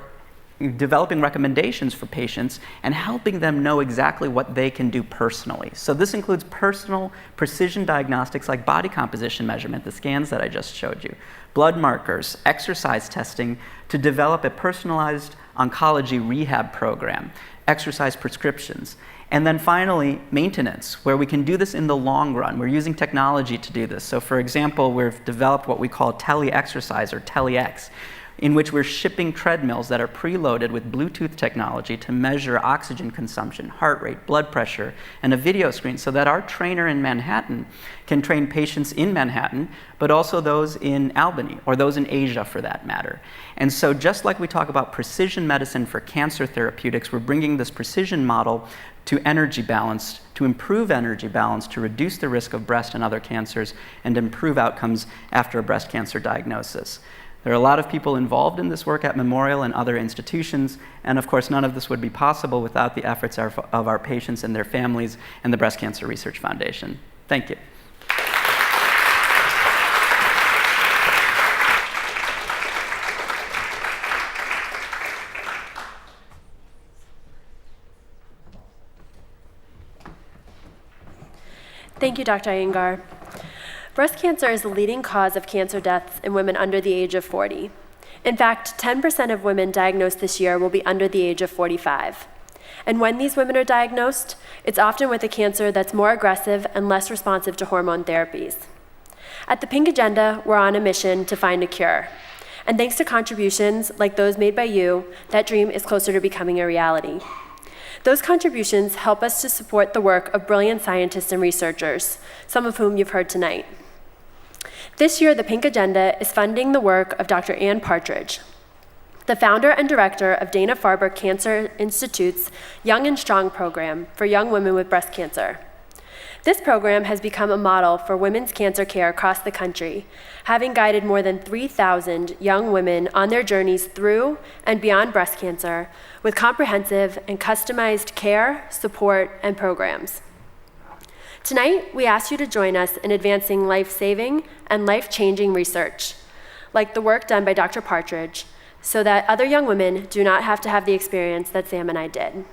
developing recommendations for patients and helping them know exactly what they can do personally. So this includes personal precision diagnostics like body composition measurement, the scans that I just showed you, blood markers, exercise testing to develop a personalized oncology rehab program, exercise prescriptions, and then finally, maintenance, where we can do this in the long run. We're using technology to do this. So for example, we've developed what we call tele-exercise or tele-X, in which we're shipping treadmills that are preloaded with Bluetooth technology to measure oxygen consumption, heart rate, blood pressure, and a video screen so that our trainer in Manhattan can train patients in Manhattan, but also those in Albany or those in Asia for that matter. And so just like we talk about precision medicine for cancer therapeutics, we're bringing this precision model to energy balance, to improve energy balance, to reduce the risk of breast and other cancers, and improve outcomes after a breast cancer diagnosis. There are a lot of people involved in this work at Memorial and other institutions, and of course none of this would be possible without the efforts of our patients and their families and the Breast Cancer Research Foundation. Thank you. Thank you, Dr. Iyengar. Breast cancer is the leading cause of cancer deaths in women under the age of 40. In fact, 10% of women diagnosed this year will be under the age of 45. And when these women are diagnosed, it's often with a cancer that's more aggressive and less responsive to hormone therapies. At the Pink Agenda, we're on a mission to find a cure. And thanks to contributions like those made by you, that dream is closer to becoming a reality. Those contributions help us to support the work of brilliant scientists and researchers, some of whom you've heard tonight. This year, the Pink Agenda is funding the work of Dr. Ann Partridge, the founder and director of Dana-Farber Cancer Institute's Young and Strong program for young women with breast cancer. This program has become a model for women's cancer care across the country, having guided more than 3,000 young women on their journeys through and beyond breast cancer with comprehensive and customized care, support, and programs. Tonight, we ask you to join us in advancing life-saving and life-changing research, like the work done by Dr. Partridge, so that other young women do not have to have the experience that Sam and I did.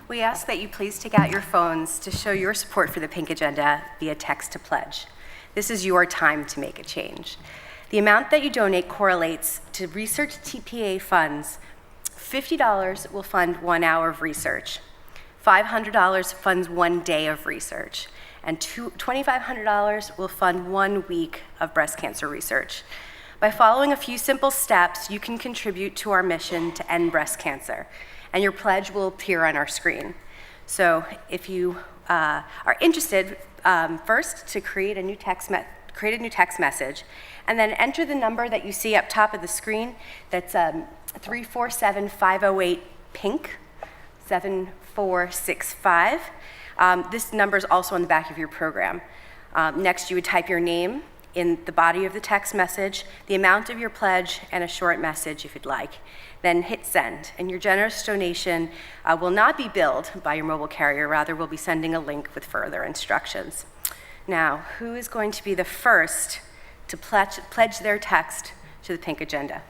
We ask that you please take out your phones to show your support for the Pink Agenda via text to pledge. This is your time to make a change. The amount that you donate correlates to research TPA funds $50 will fund 1 hour of research. $500 funds 1 day of research. And $2,500 will fund 1 week of breast cancer research. By following a few simple steps, you can contribute to our mission to end breast cancer, and your pledge will appear on our screen. So if you are interested, first to create a new text message, and then enter the number that you see up top of the screen. That's 347-508-PINK, 7465. This number is also on the back of your program. Next, you would type your name in the body of the text message, the amount of your pledge, and a short message if you'd like. Then hit send, and your generous donation will not be billed by your mobile carrier, rather we'll be sending a link with further instructions. Now, who is going to be the first to pledge their text to the pink agenda?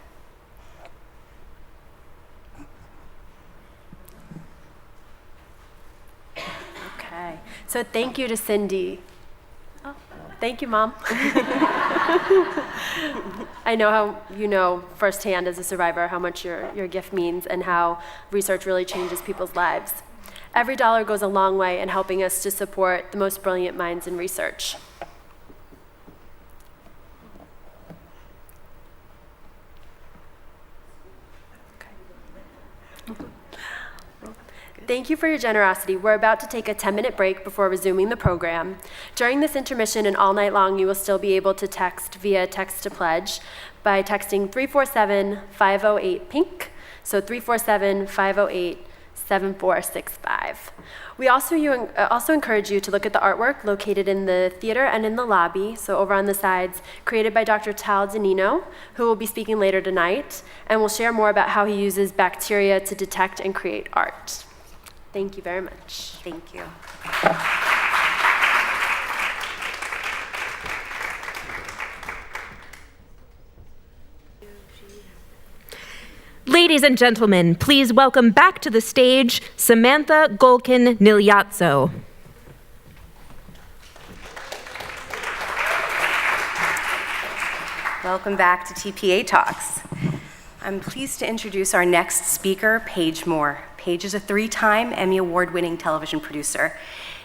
Okay, so thank you to Cindy. Oh, thank you, Mom. I know how you know firsthand as a survivor how much your gift means and how research really changes people's lives. Every dollar goes a long way in helping us to support the most brilliant minds in research. Thank you for your generosity. We're about to take a 10-minute break before resuming the program. During this intermission and all night long, you will still be able to text via text to pledge by texting 347-508-PINK, so 347-508-7465. We also encourage you to look at the artwork located in the theater and in the lobby, so over on the sides, created by Dr. Tal Zanino, who will be speaking later tonight, and will share more about how he uses bacteria to detect and create art. Thank you very much. Thank you. Ladies and gentlemen, please welcome back to the stage Samantha Golkin-Niljatso. Welcome back to TPA Talks. I'm pleased to introduce our next speaker, Paige Moore. Paige is a 3-time Emmy Award-winning television producer.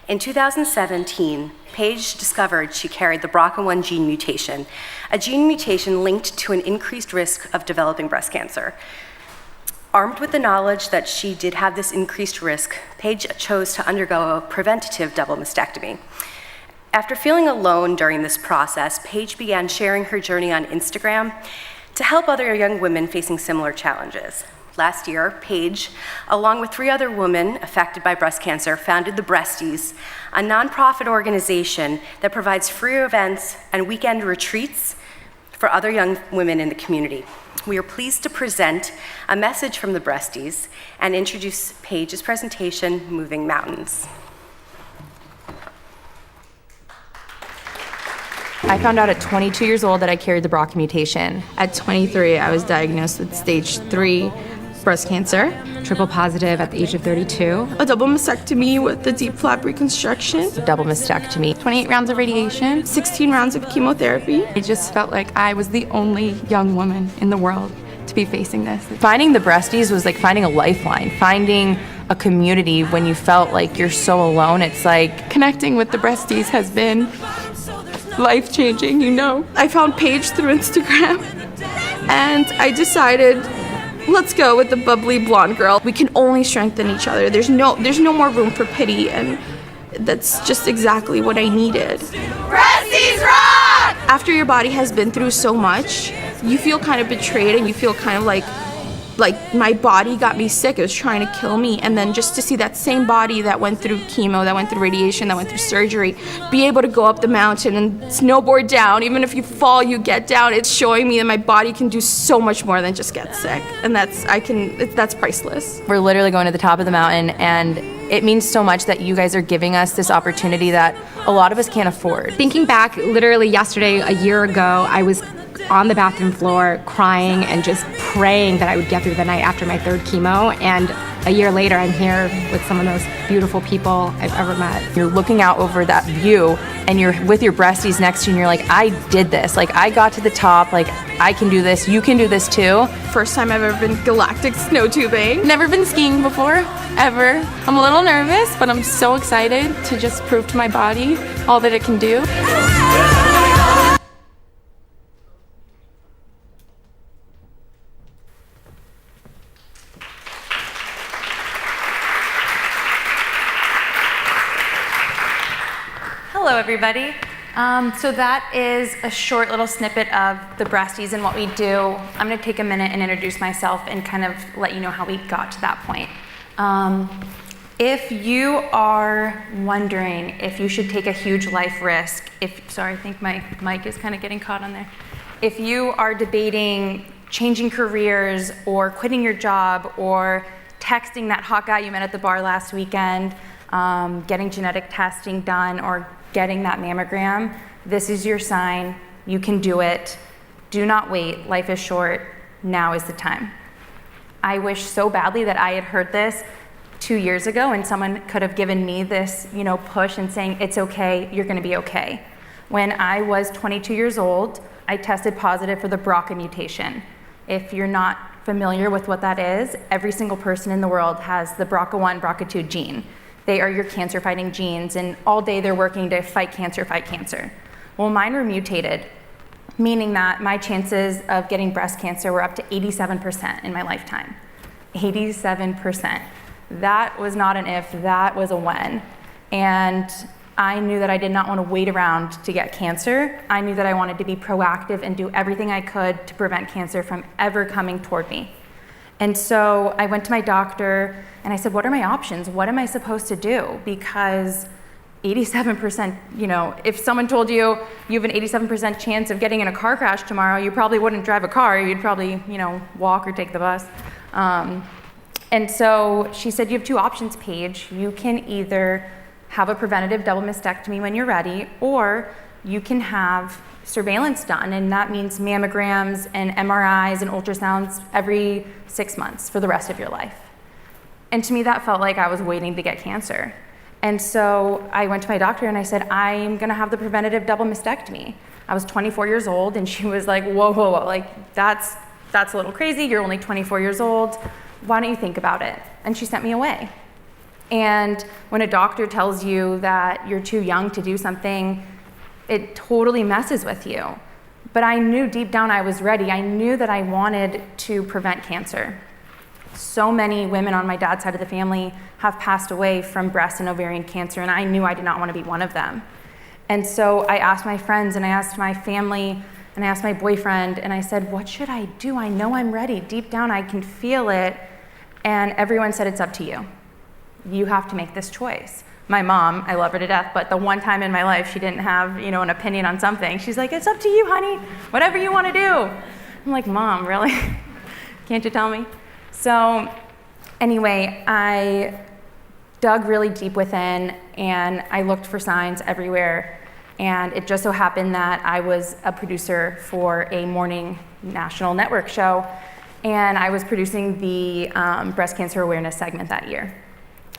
In 2017, Paige discovered she carried the BRCA1 gene mutation, a gene mutation linked to an increased risk of developing breast cancer. Armed with the knowledge that she did have this increased risk, Paige chose to undergo a preventative double mastectomy. After feeling alone during this process, Paige began sharing her journey on Instagram to help other young women facing similar challenges. Last year, Paige, along with 3 other women affected by breast cancer, founded the Breasties, a nonprofit organization that provides free events and weekend retreats for other young women in the community. We are pleased to present a message from the Breasties and introduce Paige's presentation, Moving Mountains. I found out at 22 years old that I carried the BRCA mutation. At 23, I was diagnosed with stage 3 breast cancer. Triple positive at the age of 32. A double mastectomy with the deep flap reconstruction. Double mastectomy. 28 rounds of radiation. 16 rounds of chemotherapy. It just felt like I was the only young woman in the world to be facing this. Finding the Breasties was like finding a lifeline, finding a community when you felt like you're so alone. It's like connecting with the Breasties has been life-changing, you know. I found Paige through Instagram, and I decided, let's go with the bubbly blonde girl. We can only strengthen each other. There's no more room for pity, and that's just exactly what I needed. Breasties rock! After your body has been through so much, you feel kind of betrayed, and you feel kind of like my body got me sick. It was trying to kill me. And then just to see that same body that went through chemo, that went through radiation, that went through surgery, be able to go up the mountain and snowboard down. Even if you fall, you get down. It's showing me that my body can do so much more than just get sick. And that's priceless. we're literally going to the top of the mountain, and it means so much that you guys are giving us this opportunity that a lot of us can't afford. Thinking back, literally yesterday, a year ago, I was on the bathroom floor crying and just praying that I would get through the night after my 3rd chemo, and a year later, I'm here with some of the most beautiful people I've ever met. You're looking out over that view and you're with your breasties next to you and you're like, I did this. Like, I got to the top. Like, I can do this. You can do this too. First time I've ever been galactic snow tubing. Never been skiing before, ever. I'm a little nervous, but I'm so excited to just prove to my body all that it can do. Hello, everybody. So that is a short little snippet of the breasties and what we do. I'm going to take a minute and introduce myself and kind of let you know how we got to that point. If you are wondering if you should take a huge life risk, sorry, I think my mic is kind of getting caught on there. If you are debating changing careers or quitting your job or texting that hot guy you met at the bar last weekend, getting genetic testing done, or getting that mammogram, this is your sign. You can do it. Do not wait. Life is short. Now is the time. I wish so badly that I had heard this 2 years ago and someone could have given me this, push and saying, it's okay, you're gonna be okay. When I was 22 years old, I tested positive for the BRCA mutation. If you're not familiar with what that is, every single person in the world has the BRCA1, BRCA2 gene. They are your cancer-fighting genes, and all day they're working to fight cancer. Well, mine were mutated, meaning that my chances of getting breast cancer were up to 87% in my lifetime. 87%. That was not an if, that was a when. And I knew that I did not want to wait around to get cancer. I knew that I wanted to be proactive and do everything I could to prevent cancer from ever coming toward me. And so I went to my doctor and I said, what are my options? What am I supposed to do? Because 87%, if someone told you you have an 87% chance of getting in a car crash tomorrow, you probably wouldn't drive a car. You'd probably, walk or take the bus. And so she said, you have two options, Paige. You can either have a preventative double mastectomy when you're ready, or you can have surveillance done, and that means mammograms and MRIs and ultrasounds every 6 months for the rest of your life. And to me, that felt like I was waiting to get cancer. And so I went to my doctor and I said, I'm gonna have the preventative double mastectomy. I was 24 years old, and she was like, whoa, like that's a little crazy. You're only 24 years old. Why don't you think about it? And she sent me away. And when a doctor tells you that you're too young to do something, it totally messes with you. But I knew deep down I was ready. I knew that I wanted to prevent cancer. So many women on my dad's side of the family have passed away from breast and ovarian cancer, and I knew I did not want to be one of them. And so I asked my friends, and I asked my family, and I asked my boyfriend, and I said, what should I do? I know I'm ready. Deep down I can feel it. And everyone said, it's up to you. You have to make this choice. My mom, I love her to death, but the one time in my life she didn't have, an opinion on something, she's like, it's up to you, honey, whatever you want to do. I'm like, Mom, really? Can't you tell me? So anyway, I dug really deep within and I looked for signs everywhere. And it just so happened that I was a producer for a morning national network show, and I was producing the breast cancer awareness segment that year.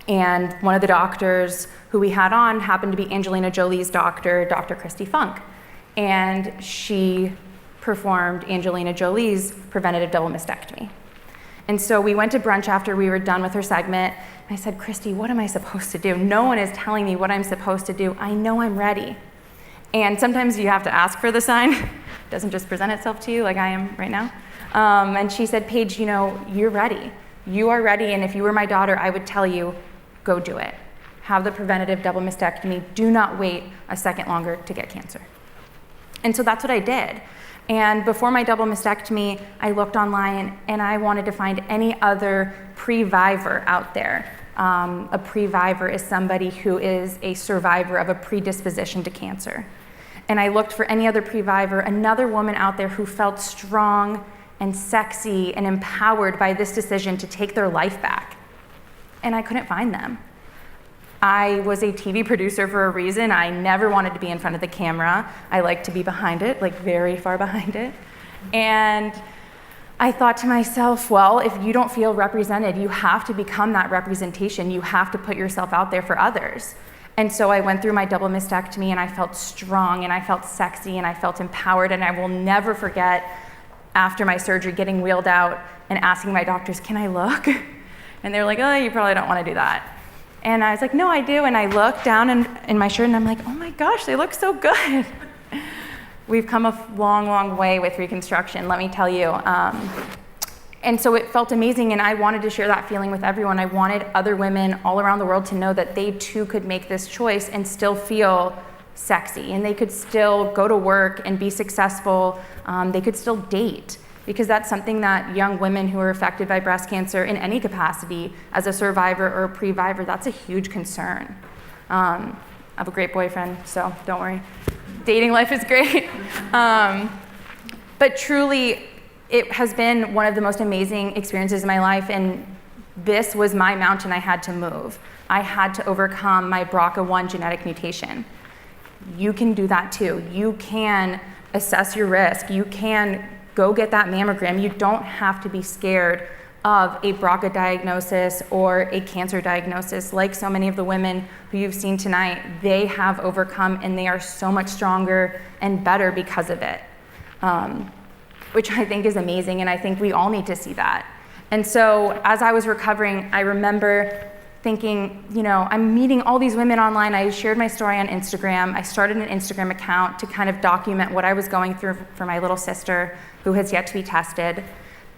And one of the doctors who we had on happened to be Angelina Jolie's doctor, Dr. Christy Funk. And she performed Angelina Jolie's preventative double mastectomy. And so we went to brunch after we were done with her segment. And I said, Christy, what am I supposed to do? No one is telling me what I'm supposed to do. I know I'm ready. And sometimes you have to ask for the sign. It doesn't just present itself to you like I am right now. And she said, Paige, you're ready. You are ready, and if you were my daughter, I would tell you, go do it. Have the preventative double mastectomy. Do not wait a second longer to get cancer. And so that's what I did. And before my double mastectomy, I looked online and I wanted to find any other previvor out there. A previvor is somebody who is a survivor of a predisposition to cancer. And I looked for any other previvor, another woman out there who felt strong and sexy and empowered by this decision to take their life back. And I couldn't find them. I was a TV producer for a reason. I never wanted to be in front of the camera. I like to be behind it, like very far behind it. And I thought to myself, well, if you don't feel represented, you have to become that representation. You have to put yourself out there for others. And so I went through my double mastectomy, and I felt strong, and I felt sexy, and I felt empowered, and I will never forget after my surgery getting wheeled out and asking my doctors, can I look? And they were like, oh, you probably don't want to do that. And I was like, no, I do. And I looked down in my shirt, and I'm like, oh my gosh, they look so good. We've come a long, long way with reconstruction, let me tell you. And so it felt amazing, and I wanted to share that feeling with everyone. I wanted other women all around the world to know that they too could make this choice and still feel sexy, and they could still go to work and be successful. They could still date, because that's something that young women who are affected by breast cancer in any capacity, as a survivor or a previvor, that's a huge concern. I have a great boyfriend, so don't worry. Dating life is great. But truly, it has been one of the most amazing experiences in my life, and this was my mountain I had to move. I had to overcome my BRCA1 genetic mutation. You can do that too. You can assess your risk. You can go get that mammogram. You don't have to be scared of a BRCA diagnosis or a cancer diagnosis. Like so many of the women who you've seen tonight, they have overcome, and they are so much stronger and better because of it. Which I think is amazing, and I think we all need to see that. And so as I was recovering, I remember thinking, you know, I'm meeting all these women online. I shared my story on Instagram. I started an Instagram account to kind of document what I was going through for my little sister, who has yet to be tested.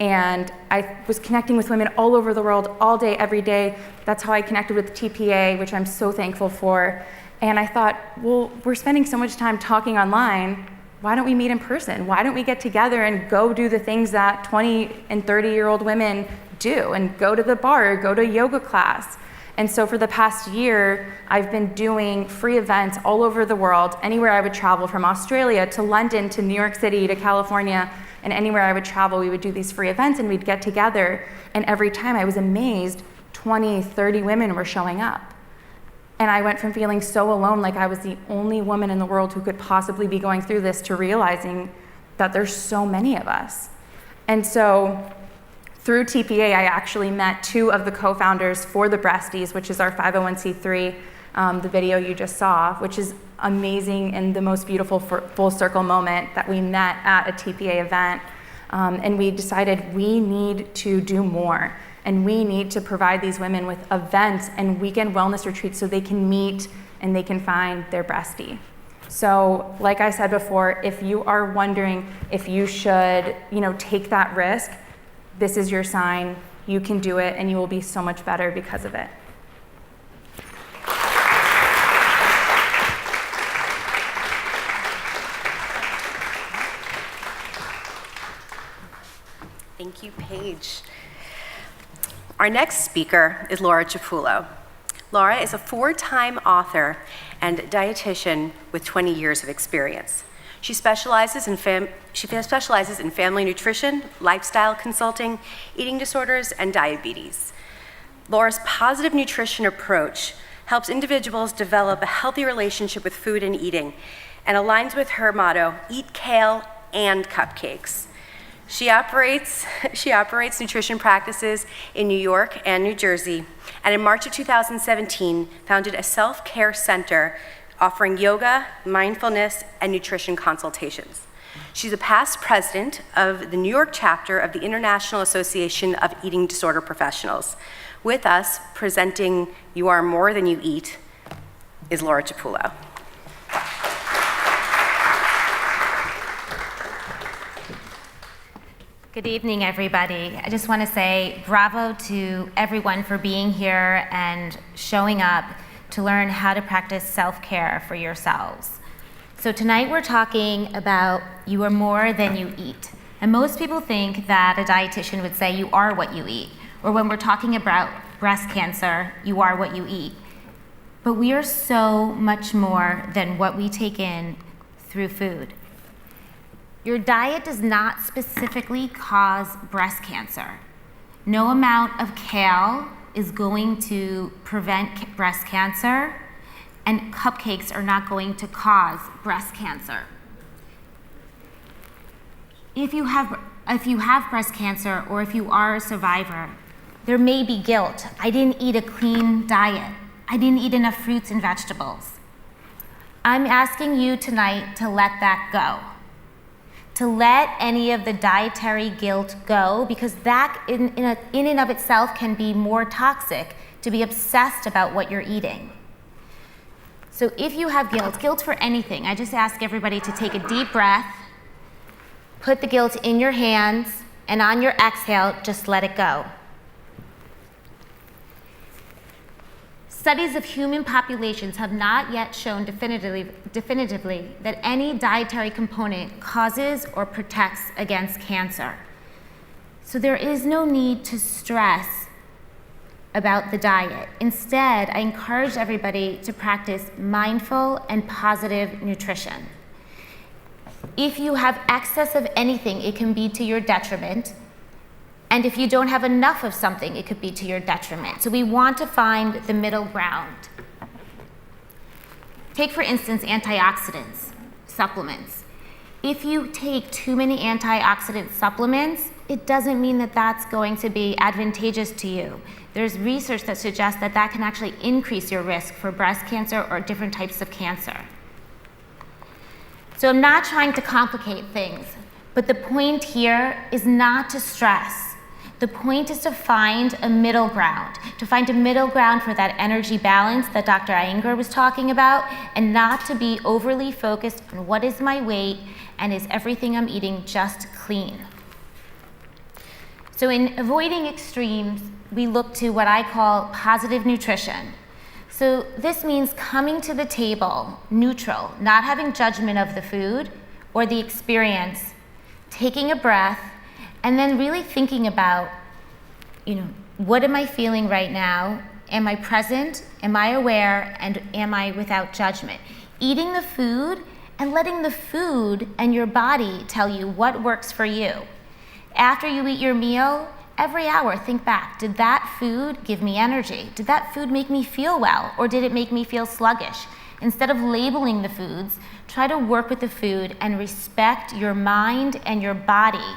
And I was connecting with women all over the world, all day, every day. That's how I connected with TPA, which I'm so thankful for. And I thought, well, we're spending so much time talking online. Why don't we meet in person? Why don't we get together and go do the things that 20 and 30-year-old women do, and go to the bar, go to a yoga class? And so for the past year, I've been doing free events all over the world. Anywhere I would travel, from Australia to London to New York City to California, and anywhere I would travel, we would do these free events, and we'd get together. And every time I was amazed, 20, 30 women were showing up. And I went from feeling so alone, like I was the only woman in the world who could possibly be going through this, to realizing that there's so many of us. And so through TPA, I actually met two of the co-founders for the Breasties, which is our 501c3, the video you just saw, which is amazing and the most beautiful full circle moment that we met at a TPA event. And we decided we need to do more. And we need to provide these women with events and weekend wellness retreats so they can meet and they can find their breastie. So, like I said before, if you are wondering if you should, take that risk, this is your sign. You can do it, and you will be so much better because of it. Thank you, Paige. Our next speaker is Laura Ciapullo. Laura is a 4-time author and dietitian with 20 years of experience. She specializes in family nutrition, lifestyle consulting, eating disorders, and diabetes. Laura's positive nutrition approach helps individuals develop a healthy relationship with food and eating, and aligns with her motto, eat kale and cupcakes. She operates nutrition practices in New York and New Jersey, and in March of 2017, founded a self-care center offering yoga, mindfulness, and nutrition consultations. She's a past president of the New York chapter of the International Association of Eating Disorder Professionals. With us, presenting You Are More Than You Eat, is Laura Ciapullo. Good evening, everybody. I just want to say bravo to everyone for being here and showing up to learn how to practice self-care for yourselves. So tonight we're talking about you are more than you eat. And most people think that a dietitian would say you are what you eat. Or when we're talking about breast cancer, you are what you eat. But we are so much more than what we take in through food. Your diet does not specifically cause breast cancer. No amount of kale is going to prevent breast cancer, and cupcakes are not going to cause breast cancer. If you have if you have breast cancer or if you are a survivor, there may be guilt. I didn't eat a clean diet. I didn't eat enough fruits and vegetables. I'm asking you tonight to let that go. To let any of the dietary guilt go, because that in and of itself can be more toxic, to be obsessed about what you're eating. So if you have guilt for anything, I just ask everybody to take a deep breath, put the guilt in your hands, and on your exhale, just let it go. Studies of human populations have not yet shown definitively that any dietary component causes or protects against cancer. So there is no need to stress about the diet. Instead, I encourage everybody to practice mindful and positive nutrition. If you have excess of anything, it can be to your detriment. And if you don't have enough of something, it could be to your detriment. So we want to find the middle ground. Take, for instance, antioxidants, supplements. If you take too many antioxidant supplements, it doesn't mean that that's going to be advantageous to you. There's research that suggests that that can actually increase your risk for breast cancer or different types of cancer. So I'm not trying to complicate things, but the point here is not to stress. The point is to find a middle ground, for that energy balance that Dr. Iyengar was talking about, and not to be overly focused on what is my weight and is everything I'm eating just clean. So in avoiding extremes, we look to what I call positive nutrition. So this means coming to the table neutral, not having judgment of the food or the experience, taking a breath, and then really thinking about, what am I feeling right now? Am I present? Am I aware? And am I without judgment? Eating the food and letting the food and your body tell you what works for you. After you eat your meal, every hour think back, did that food give me energy? Did that food make me feel well? Or did it make me feel sluggish? Instead of labeling the foods, try to work with the food and respect your mind and your body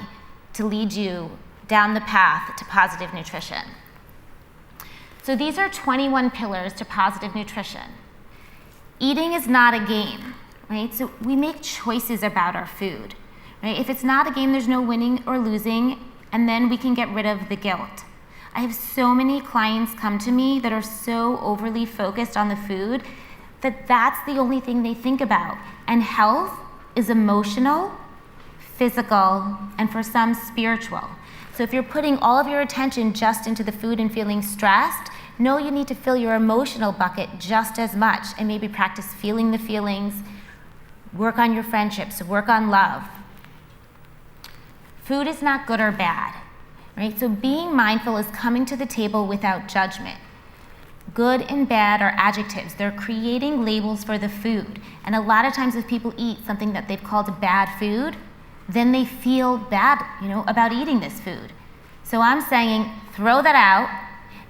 to lead you down the path to positive nutrition. So these are 21 pillars to positive nutrition. Eating is not a game, right? So we make choices about our food, right? If it's not a game, there's no winning or losing, and then we can get rid of the guilt. I have so many clients come to me that are so overly focused on the food that that's the only thing they think about. And health is emotional, physical, and for some, spiritual. So if you're putting all of your attention just into the food and feeling stressed, know you need to fill your emotional bucket just as much, and maybe practice feeling the feelings, work on your friendships, work on love. Food is not good or bad, right? So being mindful is coming to the table without judgment. Good and bad are adjectives. They're creating labels for the food. And a lot of times if people eat something that they've called bad food, then they feel bad, about eating this food. So I'm saying throw that out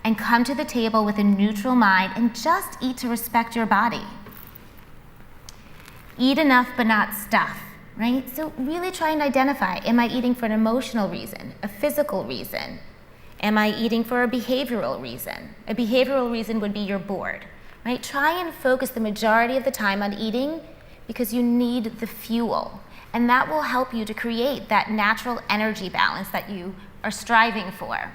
and come to the table with a neutral mind and just eat to respect your body. Eat enough but not stuff, right? So really try and identify, am I eating for an emotional reason, a physical reason? Am I eating for a behavioral reason? A behavioral reason would be you're bored, right? Try and focus the majority of the time on eating because you need the fuel. And that will help you to create that natural energy balance that you are striving for.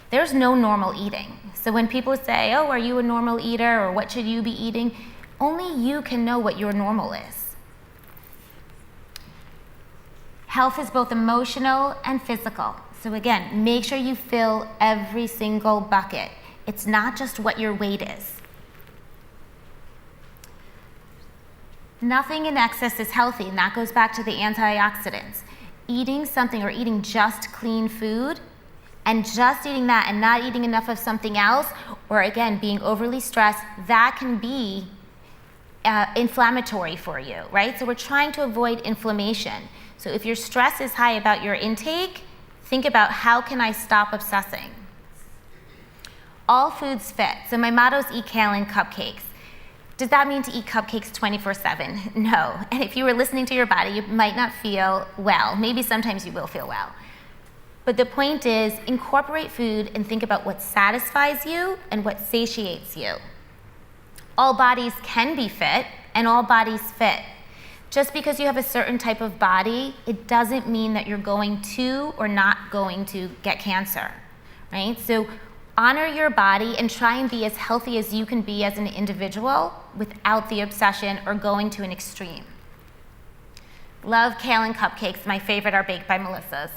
There's no normal eating. So when people say, oh, are you a normal eater, or what should you be eating? Only you can know what your normal is. Health is both emotional and physical. So again, make sure you fill every single bucket. It's not just what your weight is. Nothing in excess is healthy, and that goes back to the antioxidants. Eating something or eating just clean food and just eating that and not eating enough of something else, or again, being overly stressed, that can be inflammatory for you, right? So we're trying to avoid inflammation. So if your stress is high about your intake, think about how can I stop obsessing? All foods fit. So my motto is eat kale and cupcakes. Does that mean to eat cupcakes 24/7? No. And if you were listening to your body, you might not feel well. Maybe sometimes you will feel well. But the point is, incorporate food and think about what satisfies you and what satiates you. All bodies can be fit, and all bodies fit. Just because you have a certain type of body, it doesn't mean that you're going to or not going to get cancer, right? So honor your body and try and be as healthy as you can be as an individual without the obsession or going to an extreme. Love kale and cupcakes. My favorite are baked by Melissa's.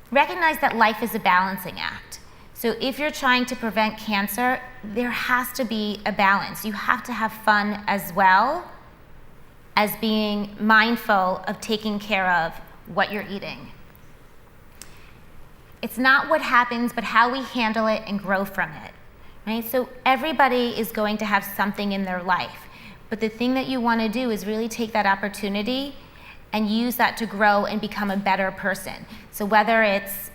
Recognize that life is a balancing act. So if you're trying to prevent cancer, there has to be a balance. You have to have fun as well as being mindful of taking care of what you're eating. It's not what happens, but how we handle it and grow from it, right? So everybody is going to have something in their life, but the thing that you want to do is really take that opportunity and use that to grow and become a better person. So whether it's,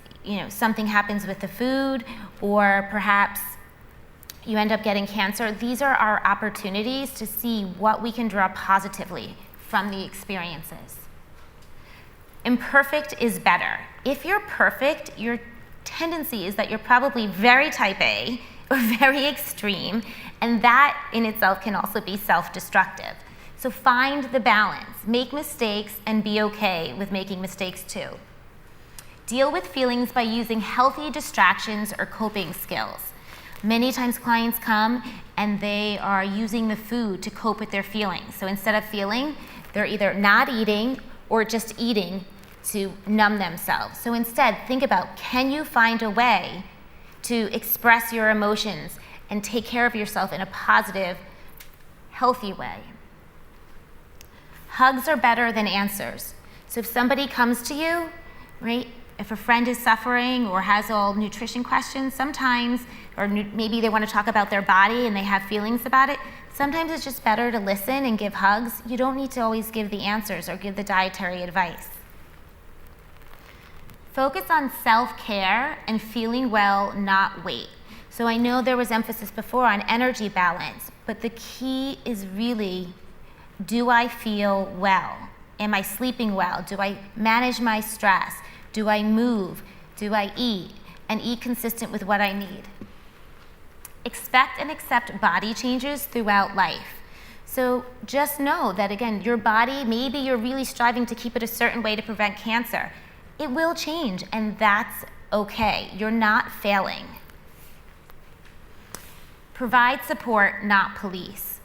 something happens with the food, or perhaps you end up getting cancer, these are our opportunities to see what we can draw positively from the experiences. Imperfect is better. If you're perfect, your tendency is that you're probably very type A or very extreme, and that in itself can also be self-destructive. So find the balance. Make mistakes and be okay with making mistakes too. Deal with feelings by using healthy distractions or coping skills. Many times clients come and they are using the food to cope with their feelings. So instead of feeling, they're either not eating or just eating to numb themselves. So instead, think about, can you find a way to express your emotions and take care of yourself in a positive, healthy way? Hugs are better than answers. So if somebody comes to you, right, if a friend is suffering or has all nutrition questions, sometimes, or maybe they want to talk about their body and they have feelings about it, sometimes it's just better to listen and give hugs. You don't need to always give the answers or give the dietary advice. Focus on self-care and feeling well, not weight. So I know there was emphasis before on energy balance, but the key is really, do I feel well? Am I sleeping well? Do I manage my stress? Do I move? Do I eat? And eat consistent with what I need. Expect and accept body changes throughout life. So just know that, again, your body, maybe you're really striving to keep it a certain way to prevent cancer. It will change, and that's okay. You're not failing. Provide support, not police,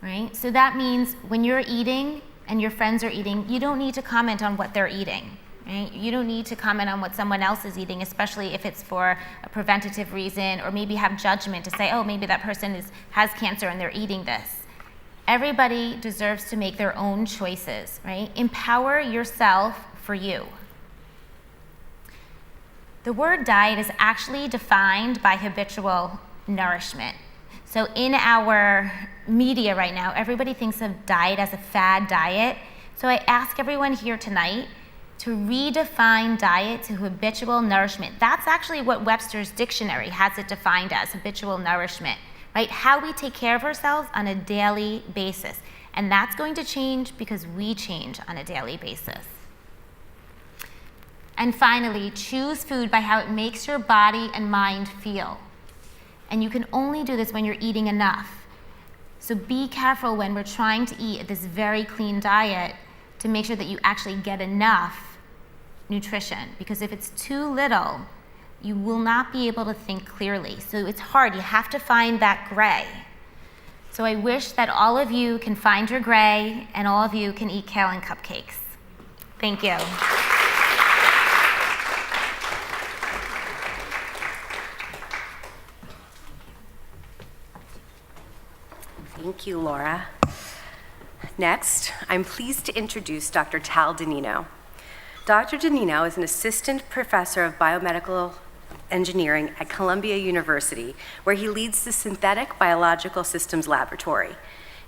right? So that means when you're eating and your friends are eating, you don't need to comment on what they're eating. Right? You don't need to comment on what someone else is eating, especially if it's for a preventative reason, or maybe have judgment to say, oh, maybe that person has cancer and they're eating this. Everybody deserves to make their own choices, right? Empower yourself for you. The word diet is actually defined by habitual nourishment. So in our media right now, everybody thinks of diet as a fad diet. So I ask everyone here tonight to redefine diet to habitual nourishment. That's actually what Webster's dictionary has it defined as, habitual nourishment, right? How we take care of ourselves on a daily basis. And that's going to change because we change on a daily basis. And finally, choose food by how it makes your body and mind feel. And you can only do this when you're eating enough. So be careful when we're trying to eat this very clean diet to make sure that you actually get enough nutrition, because if it's too little, you will not be able to think clearly. So it's hard. You have to find that gray. So I wish that all of you can find your gray and all of you can eat kale and cupcakes. Thank you. Thank you, Laura. Next, I'm pleased to introduce Dr. Tal Danino. Dr. Danino is an assistant professor of biomedical engineering at Columbia University, where he leads the Synthetic Biological Systems Laboratory.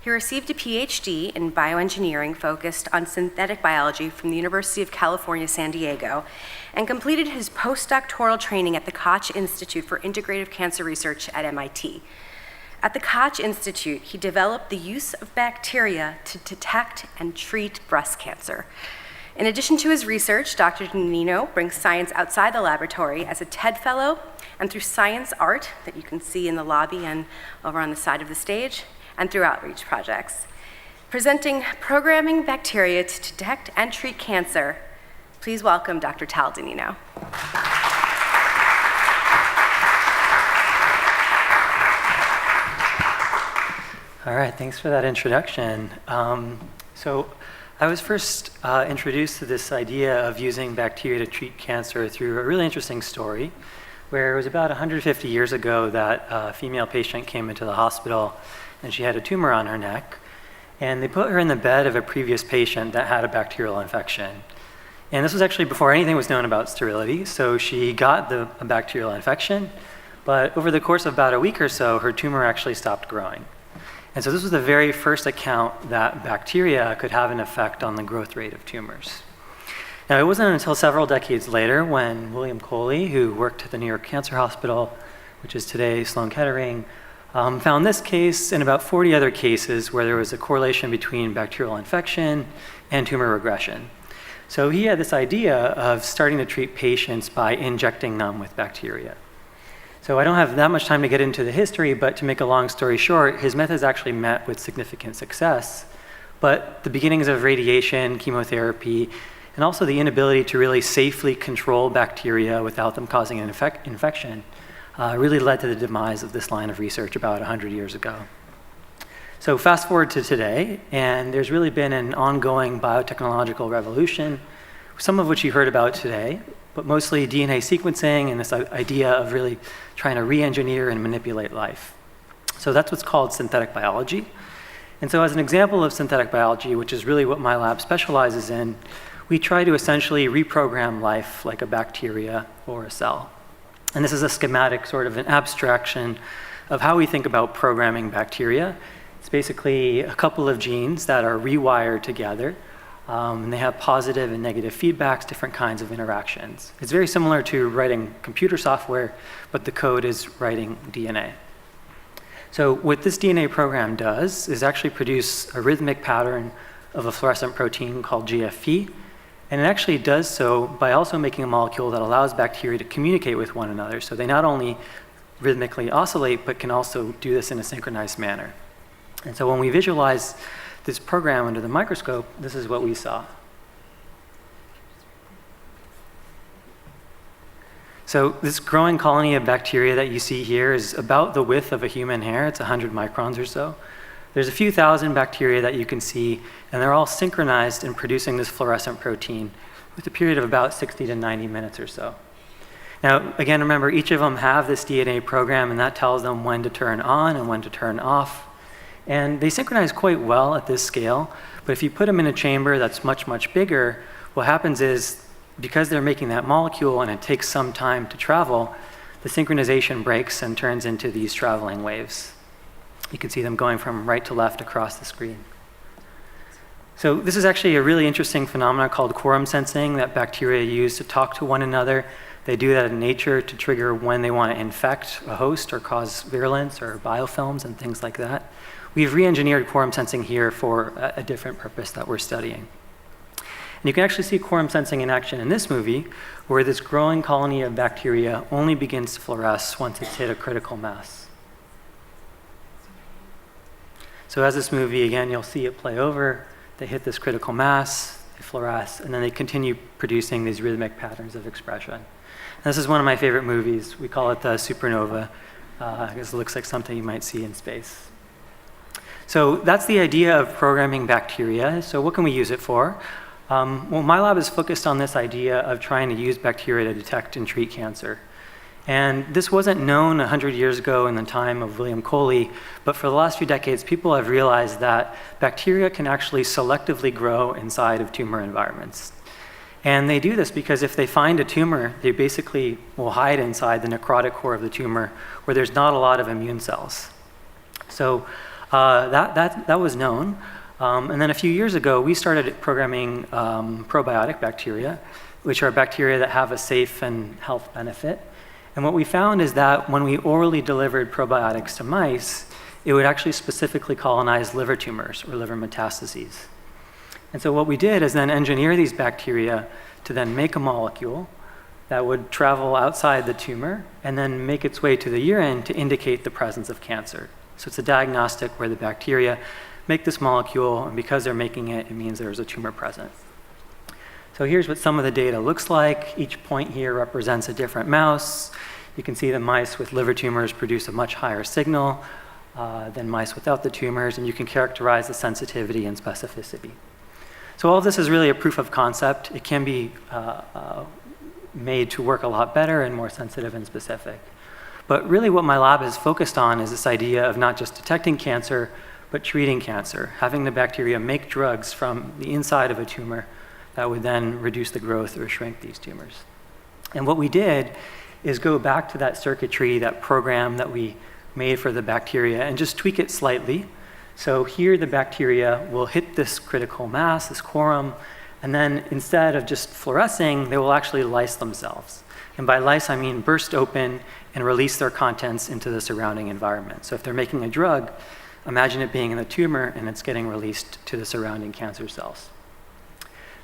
He received a PhD in bioengineering focused on synthetic biology from the University of California, San Diego, and completed his postdoctoral training at the Koch Institute for Integrative Cancer Research at MIT. At the Koch Institute, he developed the use of bacteria to detect and treat breast cancer. In addition to his research, Dr. Nino brings science outside the laboratory as a TED Fellow and through science art that you can see in the lobby and over on the side of the stage, and through outreach projects. Presenting Programming Bacteria to Detect and Treat Cancer, please welcome Dr. Tal Danino. All right, thanks for that introduction. So I was first introduced to this idea of using bacteria to treat cancer through a really interesting story, where it was about 150 years ago that a female patient came into the hospital and she had a tumor on her neck, and they put her in the bed of a previous patient that had a bacterial infection. And this was actually before anything was known about sterility, so she got a bacterial infection, but over the course of about a week or so, her tumor actually stopped growing. And so this was the very first account that bacteria could have an effect on the growth rate of tumors. Now, it wasn't until several decades later when William Coley, who worked at the New York Cancer Hospital, which is today Sloan Kettering, found this case and about 40 other cases where there was a correlation between bacterial infection and tumor regression. So he had this idea of starting to treat patients by injecting them with bacteria. So I don't have that much time to get into the history, but to make a long story short, his methods actually met with significant success. But the beginnings of radiation, chemotherapy, and also the inability to really safely control bacteria without them causing an infection really led to the demise of this line of research about 100 years ago. So fast forward to today, and there's really been an ongoing biotechnological revolution, some of which you heard about today, but mostly DNA sequencing and this idea of really trying to re-engineer and manipulate life. So that's what's called synthetic biology. And so as an example of synthetic biology, which is really what my lab specializes in, we try to essentially reprogram life like a bacteria or a cell. And this is a schematic, sort of an abstraction of how we think about programming bacteria. It's basically a couple of genes that are rewired together. And they have positive and negative feedbacks, different kinds of interactions. It's very similar to writing computer software, but the code is writing DNA. So what this DNA program does is actually produce a rhythmic pattern of a fluorescent protein called GFP, and it actually does so by also making a molecule that allows bacteria to communicate with one another. So they not only rhythmically oscillate, but can also do this in a synchronized manner. And so when we visualize this program under the microscope, this is what we saw. So this growing colony of bacteria that you see here is about the width of a human hair. It's 100 microns or so. There's a few thousand bacteria that you can see, and they're all synchronized in producing this fluorescent protein with a period of about 60 to 90 minutes or so. Now, again, remember, each of them have this DNA program, and that tells them when to turn on and when to turn off. And they synchronize quite well at this scale, but if you put them in a chamber that's much, much bigger, what happens is, because they're making that molecule and it takes some time to travel, the synchronization breaks and turns into these traveling waves. You can see them going from right to left across the screen. So this is actually a really interesting phenomenon called quorum sensing that bacteria use to talk to one another. They do that in nature to trigger when they want to infect a host or cause virulence or biofilms and things like that. We've re-engineered quorum sensing here for a different purpose that we're studying. And you can actually see quorum sensing in action in this movie, where this growing colony of bacteria only begins to fluoresce once it's hit a critical mass. So as this movie, again, you'll see it play over. They hit this critical mass, they fluoresce, and then they continue producing these rhythmic patterns of expression. And this is one of my favorite movies. We call it the supernova, because it looks like something you might see in space. So that's the idea of programming bacteria. So what can we use it for? Well, my lab is focused on this idea of trying to use bacteria to detect and treat cancer. And this wasn't known 100 years ago in the time of William Coley, but for the last few decades, people have realized that bacteria can actually selectively grow inside of tumor environments. And they do this because if they find a tumor, they basically will hide inside the necrotic core of the tumor where there's not a lot of immune cells. So that was known. And then a few years ago, we started programming probiotic bacteria, which are bacteria that have a safe and health benefit. And what we found is that when we orally delivered probiotics to mice, it would actually specifically colonize liver tumors or liver metastases. And so what we did is then engineer these bacteria to then make a molecule that would travel outside the tumor and then make its way to the urine to indicate the presence of cancer. So it's a diagnostic where the bacteria make this molecule, and because they're making it, it means there's a tumor present. So here's what some of the data looks like. Each point here represents a different mouse. You can see the mice with liver tumors produce a much higher signal than mice without the tumors, and you can characterize the sensitivity and specificity. So all of this is really a proof of concept. It can be made to work a lot better and more sensitive and specific. But really what my lab is focused on is this idea of not just detecting cancer, but treating cancer, having the bacteria make drugs from the inside of a tumor that would then reduce the growth or shrink these tumors. And what we did is go back to that circuitry, that program that we made for the bacteria, and just tweak it slightly. So here the bacteria will hit this critical mass, this quorum, and then instead of just fluorescing, they will actually lyse themselves. And by lyse, I mean burst open and release their contents into the surrounding environment. So if they're making a drug, imagine it being in the tumor and it's getting released to the surrounding cancer cells.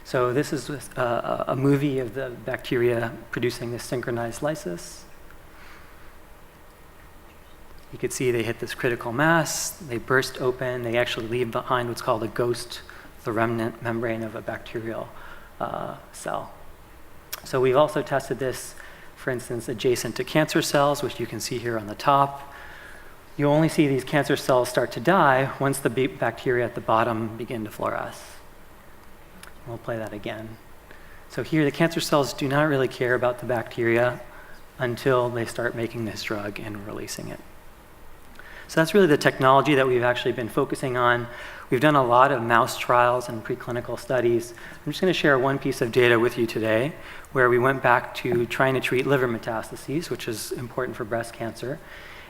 So this is a movie of the bacteria producing this synchronized lysis. You can see they hit this critical mass, they burst open, they actually leave behind what's called a ghost, the remnant membrane of a bacterial cell. So we've also tested this, for instance, adjacent to cancer cells, which you can see here on the top. You only see these cancer cells start to die once the bacteria at the bottom begin to fluoresce. We'll play that again. So here the cancer cells do not really care about the bacteria until they start making this drug and releasing it. So that's really the technology that we've actually been focusing on. We've done a lot of mouse trials and preclinical studies. I'm just going to share one piece of data with you today where we went back to trying to treat liver metastases, which is important for breast cancer.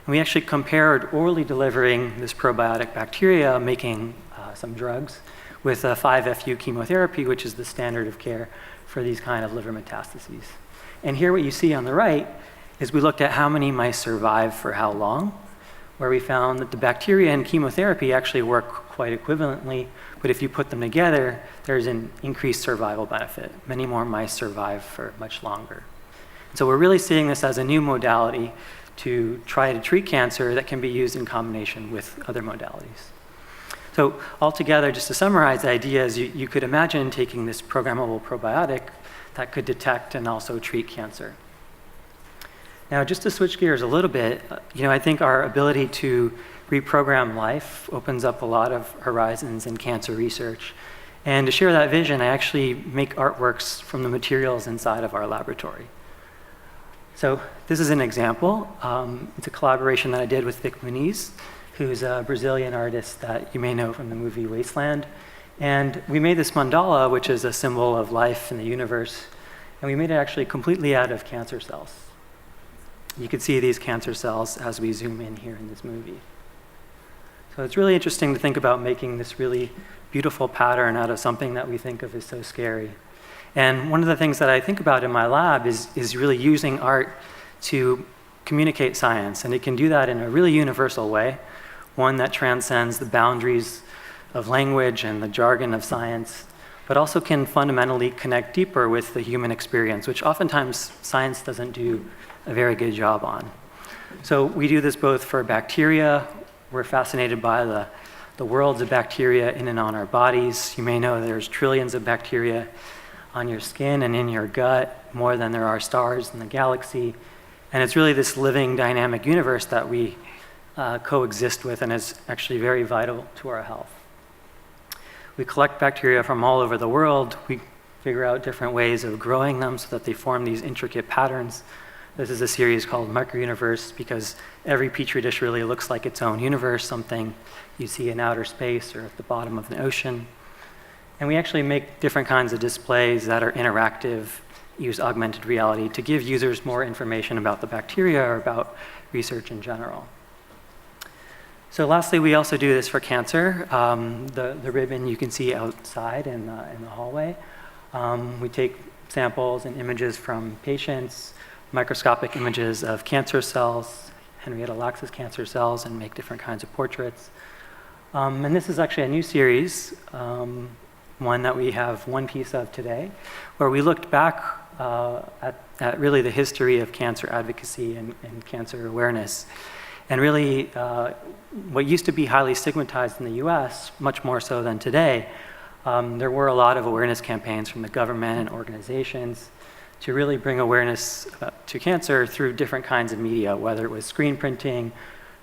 And we actually compared orally delivering this probiotic bacteria making some drugs with a 5-FU chemotherapy, which is the standard of care for these kind of liver metastases. And here what you see on the right is we looked at how many mice survive for how long, where we found that the bacteria and chemotherapy actually work quite equivalently, but if you put them together, there's an increased survival benefit. Many more mice survive for much longer. And so we're really seeing this as a new modality to try to treat cancer that can be used in combination with other modalities. So altogether, just to summarize the idea is you could imagine taking this programmable probiotic that could detect and also treat cancer. Now, just to switch gears a little bit, I think our ability to reprogram life opens up a lot of horizons in cancer research. And to share that vision, I actually make artworks from the materials inside of our laboratory. So this is an example. It's a collaboration that I did with Vic Muniz, who's a Brazilian artist that you may know from the movie Wasteland. And we made this mandala, which is a symbol of life in the universe. And we made it actually completely out of cancer cells. You can see these cancer cells as we zoom in here in this movie. So it's really interesting to think about making this really beautiful pattern out of something that we think of as so scary. And one of the things that I think about in my lab is really using art to communicate science. And it can do that in a really universal way, one that transcends the boundaries of language and the jargon of science, but also can fundamentally connect deeper with the human experience, which oftentimes science doesn't do a very good job on. So we do this both for bacteria. We're fascinated by the worlds of bacteria in and on our bodies. You may know there's trillions of bacteria on your skin and in your gut, more than there are stars in the galaxy. And it's really this living, dynamic universe that we coexist with and is actually very vital to our health. We collect bacteria from all over the world. We figure out different ways of growing them so that they form these intricate patterns. This is a series called Microuniverse because every petri dish really looks like its own universe, something you see in outer space or at the bottom of an ocean. And we actually make different kinds of displays that are interactive, use augmented reality to give users more information about the bacteria or about research in general. So lastly, we also do this for cancer. The ribbon you can see outside in the hallway. We take samples and images from patients, microscopic images of cancer cells, Henrietta Lacks' cancer cells and make different kinds of portraits. And this is actually a new series, one that we have one piece of today, where we looked back at really the history of cancer advocacy and cancer awareness. And really, what used to be highly stigmatized in the US, much more so than today, there were a lot of awareness campaigns from the government and organizations to really bring awareness to cancer through different kinds of media, whether it was screen printing,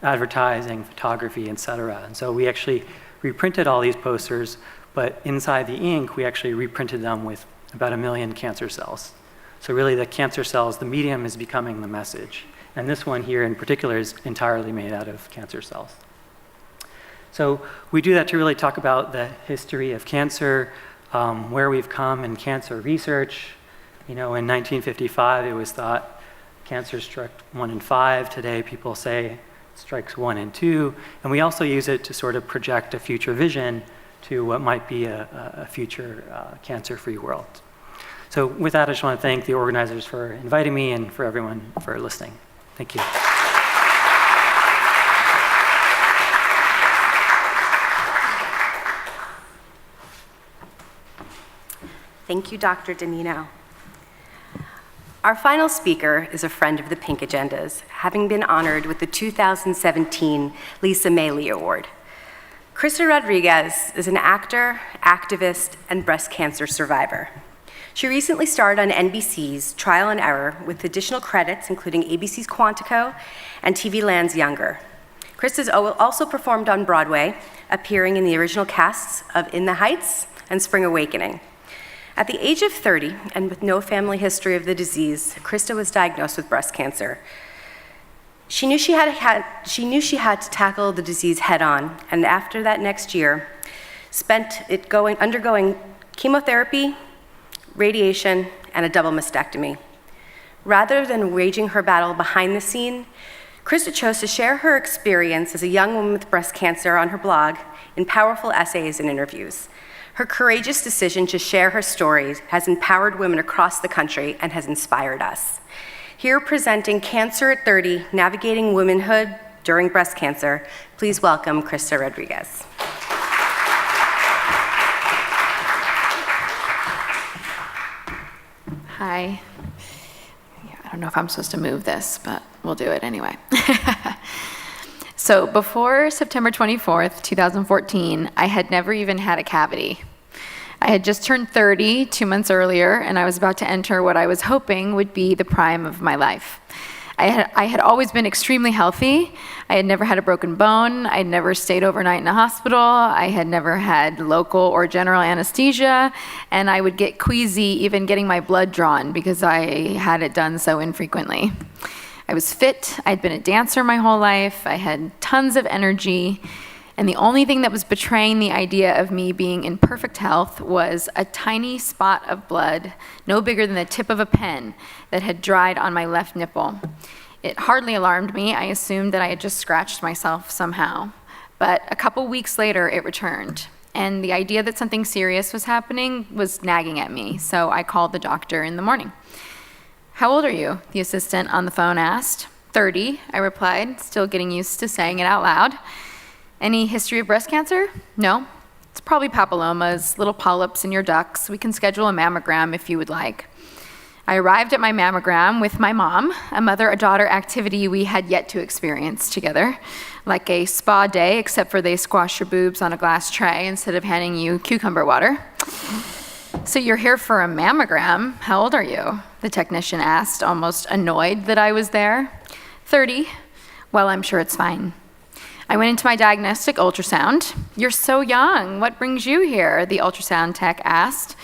advertising, photography, et cetera. And so we actually reprinted all these posters, but inside the ink, we actually reprinted them with about 1 million cancer cells. So really the cancer cells, the medium is becoming the message. And this one here in particular is entirely made out of cancer cells. So we do that to really talk about the history of cancer, where we've come in cancer research. You know, in 1955, it was thought cancer struck 1 in 5. Today, people say it strikes 1 in 2. And we also use it to sort of project a future vision to what might be a future cancer-free world. So with that, I just want to thank the organizers for inviting me and for everyone for listening. Thank you. Thank you, Dr. Domino. Our final speaker is a friend of the Pink Agendas, having been honored with the 2017 Lisa Maley Award. Krista Rodriguez is an actor, activist, and breast cancer survivor. She recently starred on NBC's Trial and Error with additional credits, including ABC's Quantico and TV Land's Younger. Krista's also performed on Broadway, appearing in the original casts of In the Heights and Spring Awakening. At the age of 30, and with no family history of the disease, Krista was diagnosed with breast cancer. She knew she had to tackle the disease head on, and after that next year, spent it undergoing chemotherapy, radiation, and a double mastectomy. Rather than waging her battle behind the scene, Krista chose to share her experience as a young woman with breast cancer on her blog in powerful essays and interviews. Her courageous decision to share her stories has empowered women across the country and has inspired us. Here presenting Cancer at 30, Navigating Womanhood During Breast Cancer, please welcome Krista Rodriguez. Hi. I don't know if I'm supposed to move this, but we'll do it anyway. So before September 24th, 2014, I had never even had a cavity. I had just turned 30 2 months earlier, and I was about to enter what I was hoping would be the prime of my life. I had always been extremely healthy. I had never had a broken bone. I had never stayed overnight in a hospital. I had never had local or general anesthesia, and I would get queasy even getting my blood drawn because I had it done so infrequently. I was fit. I'd been a dancer my whole life. I had tons of energy. And the only thing that was betraying the idea of me being in perfect health was a tiny spot of blood, no bigger than the tip of a pen, that had dried on my left nipple. It hardly alarmed me. I assumed that I had just scratched myself somehow. But a couple weeks later, it returned. And the idea that something serious was happening was nagging at me, so I called the doctor in the morning. "How old are you?" the assistant on the phone asked. 30, I replied, still getting used to saying it out loud. "Any history of breast cancer?" "No. It's probably papillomas, little polyps in your ducts. We can schedule a mammogram if you would like." I arrived at my mammogram with my mom, a mother-daughter activity we had yet to experience together, like a spa day, except for they squash your boobs on a glass tray instead of handing you cucumber water. "So you're here for a mammogram. How old are you?" the technician asked, almost annoyed that I was there. 30. "Well, I'm sure it's fine." I went into my diagnostic ultrasound. "You're so young. What brings you here?" the ultrasound tech asked.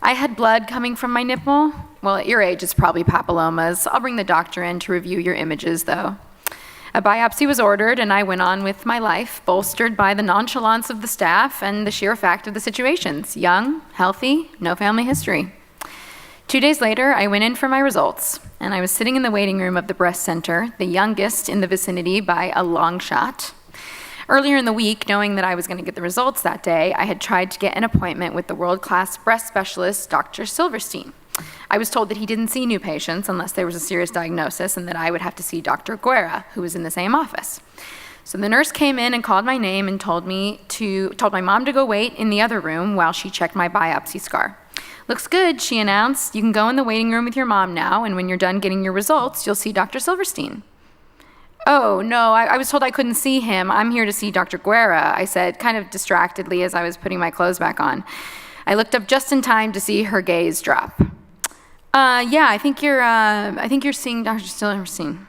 I had blood coming from my nipple. "Well, at your age, it's probably papillomas. I'll bring the doctor in to review your images, though." A biopsy was ordered, and I went on with my life, bolstered by the nonchalance of the staff and the sheer fact of the situations. Young, healthy, no family history. 2 days later, I went in for my results, and I was sitting in the waiting room of the breast center, the youngest in the vicinity by a long shot. Earlier in the week, knowing that I was going to get the results that day, I had tried to get an appointment with the world-class breast specialist, Dr. Silverstein. I was told that he didn't see new patients unless there was a serious diagnosis and that I would have to see Dr. Guerra, who was in the same office. So the nurse came in and called my name and told my mom to go wait in the other room while she checked my biopsy scar. "Looks good," she announced. "You can go in the waiting room with your mom now, and when you're done getting your results, you'll see Dr. Silverstein." "Oh, no, I was told I couldn't see him. I'm here to see Dr. Guerra," I said, kind of distractedly as I was putting my clothes back on. I looked up just in time to see her gaze drop. Yeah, I think you're seeing Dr. Silverstein."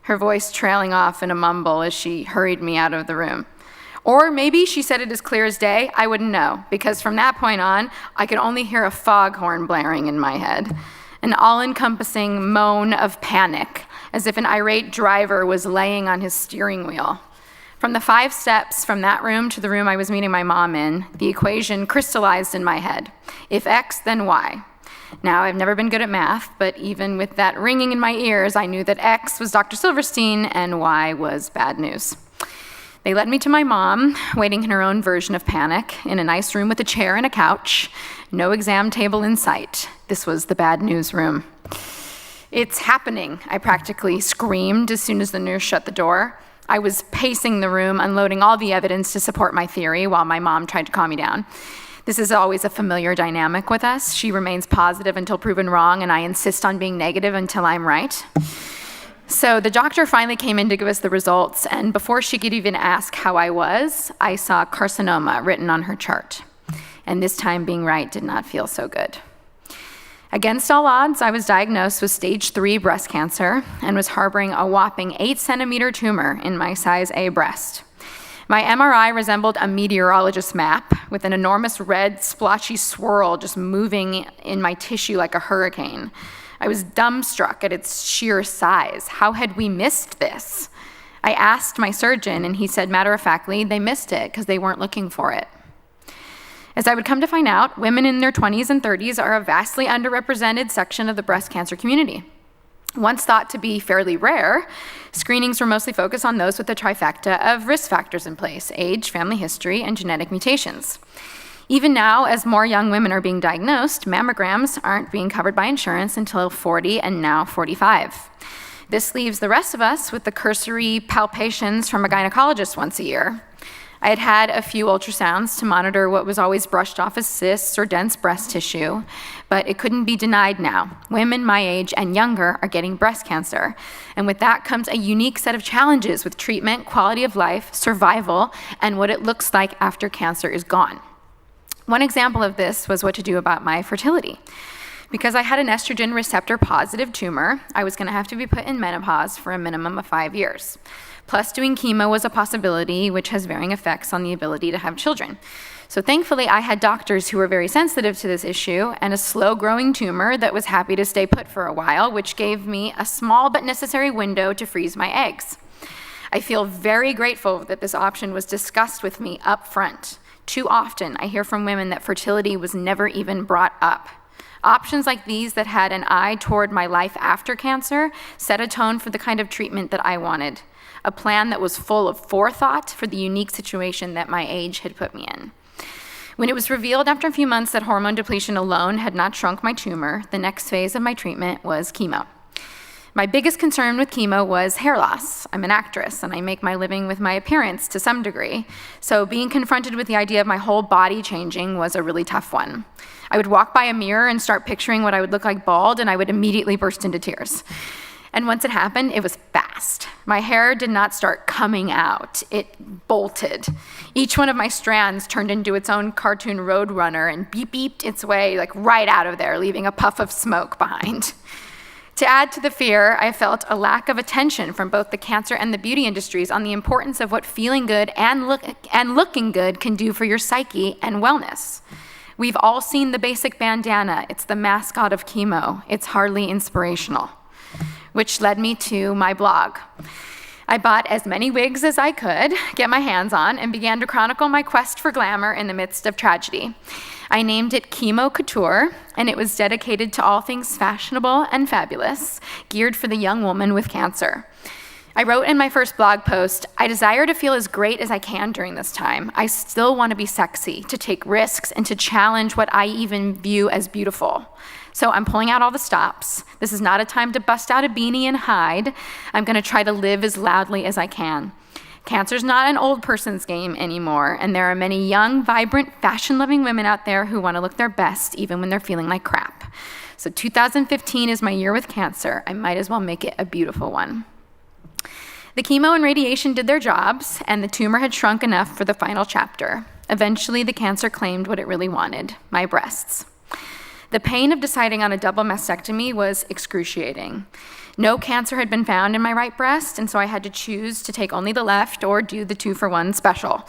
Her voice trailing off in a mumble as she hurried me out of the room. Or maybe she said it as clear as day. I wouldn't know, because from that point on, I could only hear a foghorn blaring in my head, an all-encompassing moan of panic, as if an irate driver was laying on his steering wheel. From the 5 steps from that room to the room I was meeting my mom in, the equation crystallized in my head. If X, then Y. Now, I've never been good at math, but even with that ringing in my ears, I knew that X was Dr. Silverstein and Y was bad news. They led me to my mom, waiting in her own version of panic, in a nice room with a chair and a couch, no exam table in sight. This was the bad news room. "It's happening," I practically screamed as soon as the nurse shut the door. I was pacing the room, unloading all the evidence to support my theory while my mom tried to calm me down. This is always a familiar dynamic with us. She remains positive until proven wrong, and I insist on being negative until I'm right. So the doctor finally came in to give us the results, and before she could even ask how I was, I saw carcinoma written on her chart. And this time being right did not feel so good. Against all odds, I was diagnosed with stage 3 breast cancer and was harboring a whopping 8-centimeter tumor in my size A breast. My MRI resembled a meteorologist's map with an enormous red splotchy swirl just moving in my tissue like a hurricane. I was dumbstruck at its sheer size. How had we missed this? I asked my surgeon, and he said matter-of-factly, they missed it because they weren't looking for it. As I would come to find out, women in their 20s and 30s are a vastly underrepresented section of the breast cancer community. Once thought to be fairly rare, screenings were mostly focused on those with the trifecta of risk factors in place: age, family history, and genetic mutations. Even now, as more young women are being diagnosed, mammograms aren't being covered by insurance until 40 and now 45. This leaves the rest of us with the cursory palpations from a gynecologist once a year. I had had a few ultrasounds to monitor what was always brushed off as cysts or dense breast tissue, but it couldn't be denied now. Women my age and younger are getting breast cancer, and with that comes a unique set of challenges with treatment, quality of life, survival, and what it looks like after cancer is gone. One example of this was what to do about my fertility. Because I had an estrogen receptor positive tumor, I was going to have to be put in menopause for a minimum of 5 years. Plus, doing chemo was a possibility, which has varying effects on the ability to have children. So thankfully, I had doctors who were very sensitive to this issue and a slow-growing tumor that was happy to stay put for a while, which gave me a small but necessary window to freeze my eggs. I feel very grateful that this option was discussed with me up front. Too often, I hear from women that fertility was never even brought up. Options like these that had an eye toward my life after cancer set a tone for the kind of treatment that I wanted, a plan that was full of forethought for the unique situation that my age had put me in. When it was revealed after a few months that hormone depletion alone had not shrunk my tumor, the next phase of my treatment was chemo. My biggest concern with chemo was hair loss. I'm an actress, and I make my living with my appearance to some degree, so being confronted with the idea of my whole body changing was a really tough one. I would walk by a mirror and start picturing what I would look like bald, and I would immediately burst into tears. And once it happened, it was fast. My hair did not start coming out, it bolted. Each one of my strands turned into its own cartoon roadrunner and beeped its way like right out of there, leaving a puff of smoke behind. To add to the fear, I felt a lack of attention from both the cancer and the beauty industries on the importance of what feeling good and looking good can do for your psyche and wellness. We've all seen the basic bandana. It's the mascot of chemo. It's hardly inspirational, which led me to my blog. I bought as many wigs as I could get my hands on and began to chronicle my quest for glamour in the midst of tragedy. I named it Chemo Couture, and it was dedicated to all things fashionable and fabulous, geared for the young woman with cancer. I wrote in my first blog post, I desire to feel as great as I can during this time. I still want to be sexy, to take risks, and to challenge what I even view as beautiful. So I'm pulling out all the stops. This is not a time to bust out a beanie and hide. I'm going to try to live as loudly as I can. Cancer's not an old person's game anymore, and there are many young, vibrant, fashion-loving women out there who want to look their best even when they're feeling like crap. So 2015 is my year with cancer. I might as well make it a beautiful one. The chemo and radiation did their jobs, and the tumor had shrunk enough for the final chapter. Eventually, the cancer claimed what it really wanted, my breasts. The pain of deciding on a double mastectomy was excruciating. No cancer had been found in my right breast, and so I had to choose to take only the left or do the 2-for-1 special.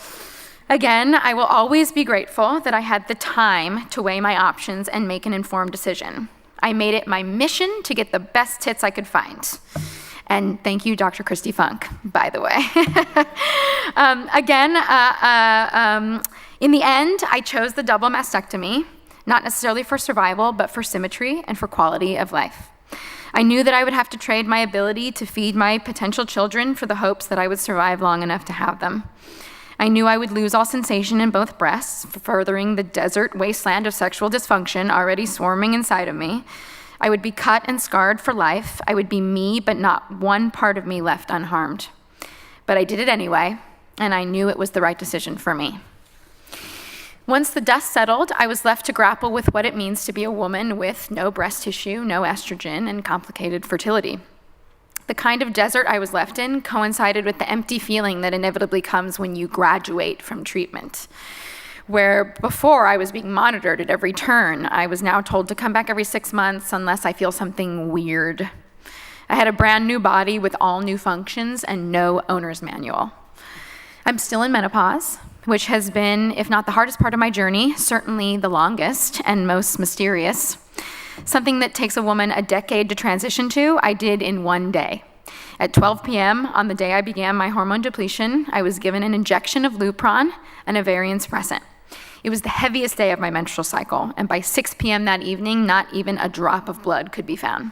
Again, I will always be grateful that I had the time to weigh my options and make an informed decision. I made it my mission to get the best tits I could find. And thank you, Dr. Christy Funk, by the way. In the end, I chose the double mastectomy, not necessarily for survival, but for symmetry and for quality of life. I knew that I would have to trade my ability to feed my potential children for the hopes that I would survive long enough to have them. I knew I would lose all sensation in both breasts, furthering the desert wasteland of sexual dysfunction already swarming inside of me. I would be cut and scarred for life. I would be me, but not one part of me left unharmed. But I did it anyway, and I knew it was the right decision for me. Once the dust settled, I was left to grapple with what it means to be a woman with no breast tissue, no estrogen, and complicated fertility. The kind of desert I was left in coincided with the empty feeling that inevitably comes when you graduate from treatment. Where before I was being monitored at every turn, I was now told to come back every 6 months unless I feel something weird. I had a brand new body with all new functions and no owner's manual. I'm still in menopause, which has been, if not the hardest part of my journey, certainly the longest and most mysterious. Something that takes a woman a decade to transition to, I did in one day. At 12 p.m. on the day I began my hormone depletion, I was given an injection of Lupron, an ovarian suppressant. It was the heaviest day of my menstrual cycle, and by 6 p.m. that evening, not even a drop of blood could be found.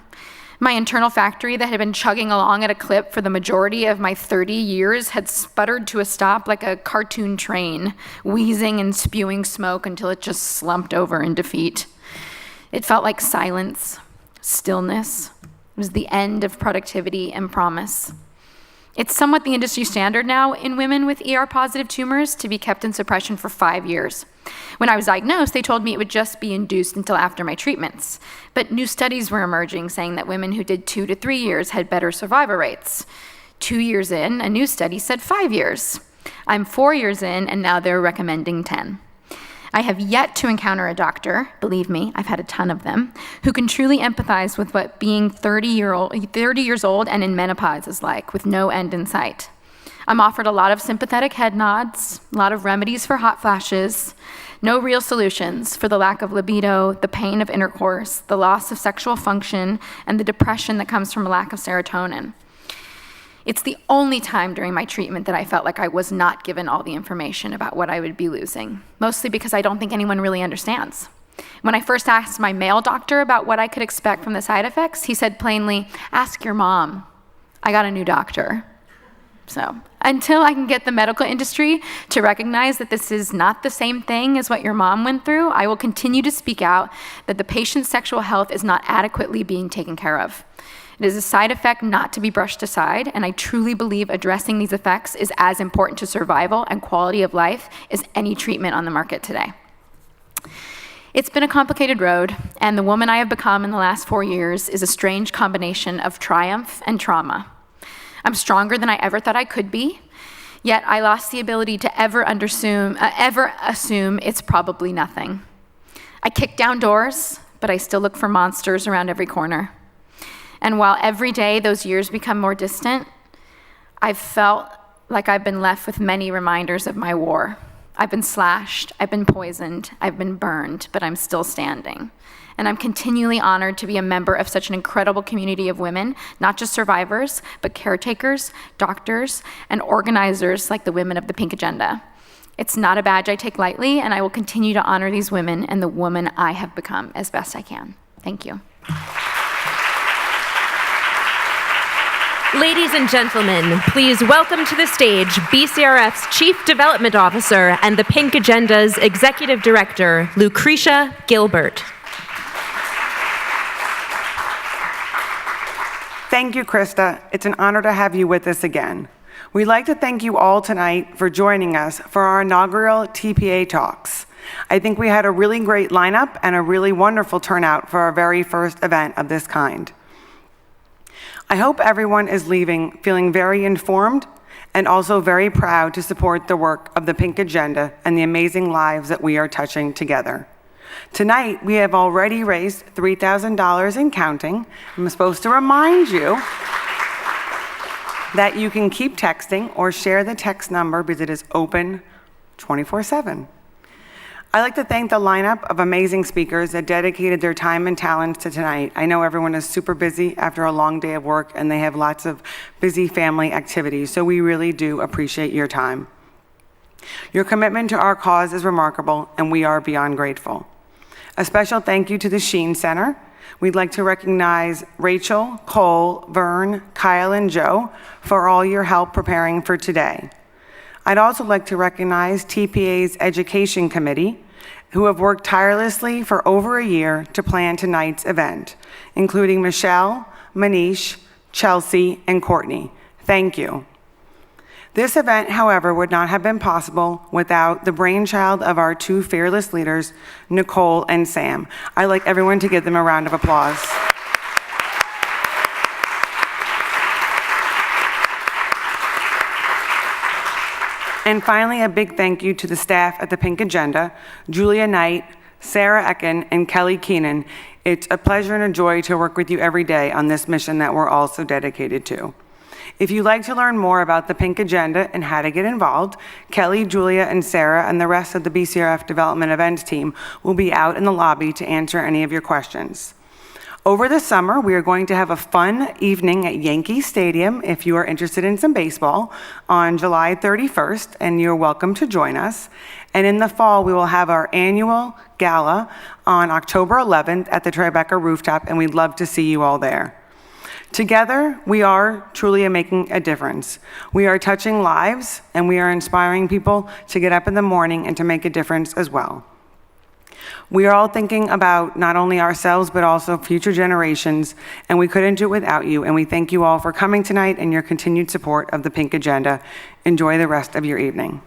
My internal factory that had been chugging along at a clip for the majority of my 30 years had sputtered to a stop like a cartoon train, wheezing and spewing smoke until it just slumped over in defeat. It felt like silence, stillness. It was the end of productivity and promise. It's somewhat the industry standard now in women with ER-positive tumors to be kept in suppression for 5 years. When I was diagnosed, they told me it would just be induced until after my treatments. But new studies were emerging saying that women who did 2 to 3 years had better survival rates. 2 years in, a new study said 5 years. I'm 4 years in, and now they're recommending 10. I have yet to encounter a doctor, believe me, I've had a ton of them, who can truly empathize with what being 30 years old and in menopause is like, with no end in sight. I'm offered a lot of sympathetic head nods, a lot of remedies for hot flashes, no real solutions for the lack of libido, the pain of intercourse, the loss of sexual function, and the depression that comes from a lack of serotonin. It's the only time during my treatment that I felt like I was not given all the information about what I would be losing, mostly because I don't think anyone really understands. When I first asked my male doctor about what I could expect from the side effects, he said plainly, "Ask your mom. I got a new doctor." So until I can get the medical industry to recognize that this is not the same thing as what your mom went through, I will continue to speak out that the patient's sexual health is not adequately being taken care of. It is a side effect not to be brushed aside, and I truly believe addressing these effects is as important to survival and quality of life as any treatment on the market today. It's been a complicated road, and the woman I have become in the last 4 years is a strange combination of triumph and trauma. I'm stronger than I ever thought I could be, yet I lost the ability to ever assume it's probably nothing. I kick down doors, but I still look for monsters around every corner. And while every day those years become more distant, I've felt like I've been left with many reminders of my war. I've been slashed, I've been poisoned, I've been burned, but I'm still standing. And I'm continually honored to be a member of such an incredible community of women, not just survivors, but caretakers, doctors, and organizers like the Women of the Pink Agenda. It's not a badge I take lightly, and I will continue to honor these women and the woman I have become as best I can. Thank you. Ladies and gentlemen, please welcome to the stage BCRF's Chief Development Officer and the Pink Agenda's Executive Director, Lucretia Gilbert. Thank you, Krista. It's an honor to have you with us again. We'd like to thank you all tonight for joining us for our inaugural TPA Talks. I think we had a really great lineup and a really wonderful turnout for our very first event of this kind. I hope everyone is leaving feeling very informed and also very proud to support the work of the Pink Agenda and the amazing lives that we are touching together. Tonight, we have already raised $3,000 and counting. I'm supposed to remind you that you can keep texting or share the text number because it is open 24/7. I'd like to thank the lineup of amazing speakers that dedicated their time and talents to tonight. I know everyone is super busy after a long day of work and they have lots of busy family activities, so we really do appreciate your time. Your commitment to our cause is remarkable and we are beyond grateful. A special thank you to the Sheen Center. We'd like to recognize Rachel, Cole, Vern, Kyle, and Joe for all your help preparing for today. I'd also like to recognize TPA's Education Committee, who have worked tirelessly for over a year to plan tonight's event, including Michelle, Manish, Chelsea, and Courtney. Thank you. This event, however, would not have been possible without the brainchild of our two fearless leaders, Nicole and Sam. I'd like everyone to give them a round of applause. And finally, a big thank you to the staff at the Pink Agenda, Julia Knight, Sarah Ecken, and Kelly Keenan. It's a pleasure and a joy to work with you every day on this mission that we're all so dedicated to. If you'd like to learn more about the Pink Agenda and how to get involved, Kelly, Julia, and Sarah, and the rest of the BCRF Development Events team will be out in the lobby to answer any of your questions. Over the summer, we are going to have a fun evening at Yankee Stadium if you are interested in some baseball on July 31st, and you're welcome to join us. And in the fall, we will have our annual gala on October 11th at the Tribeca rooftop, and we'd love to see you all there. Together, we are truly making a difference. We are touching lives, and we are inspiring people to get up in the morning and to make a difference as well. We are all thinking about not only ourselves, but also future generations, and we couldn't do it without you, and we thank you all for coming tonight and your continued support of the Pink Agenda. Enjoy the rest of your evening.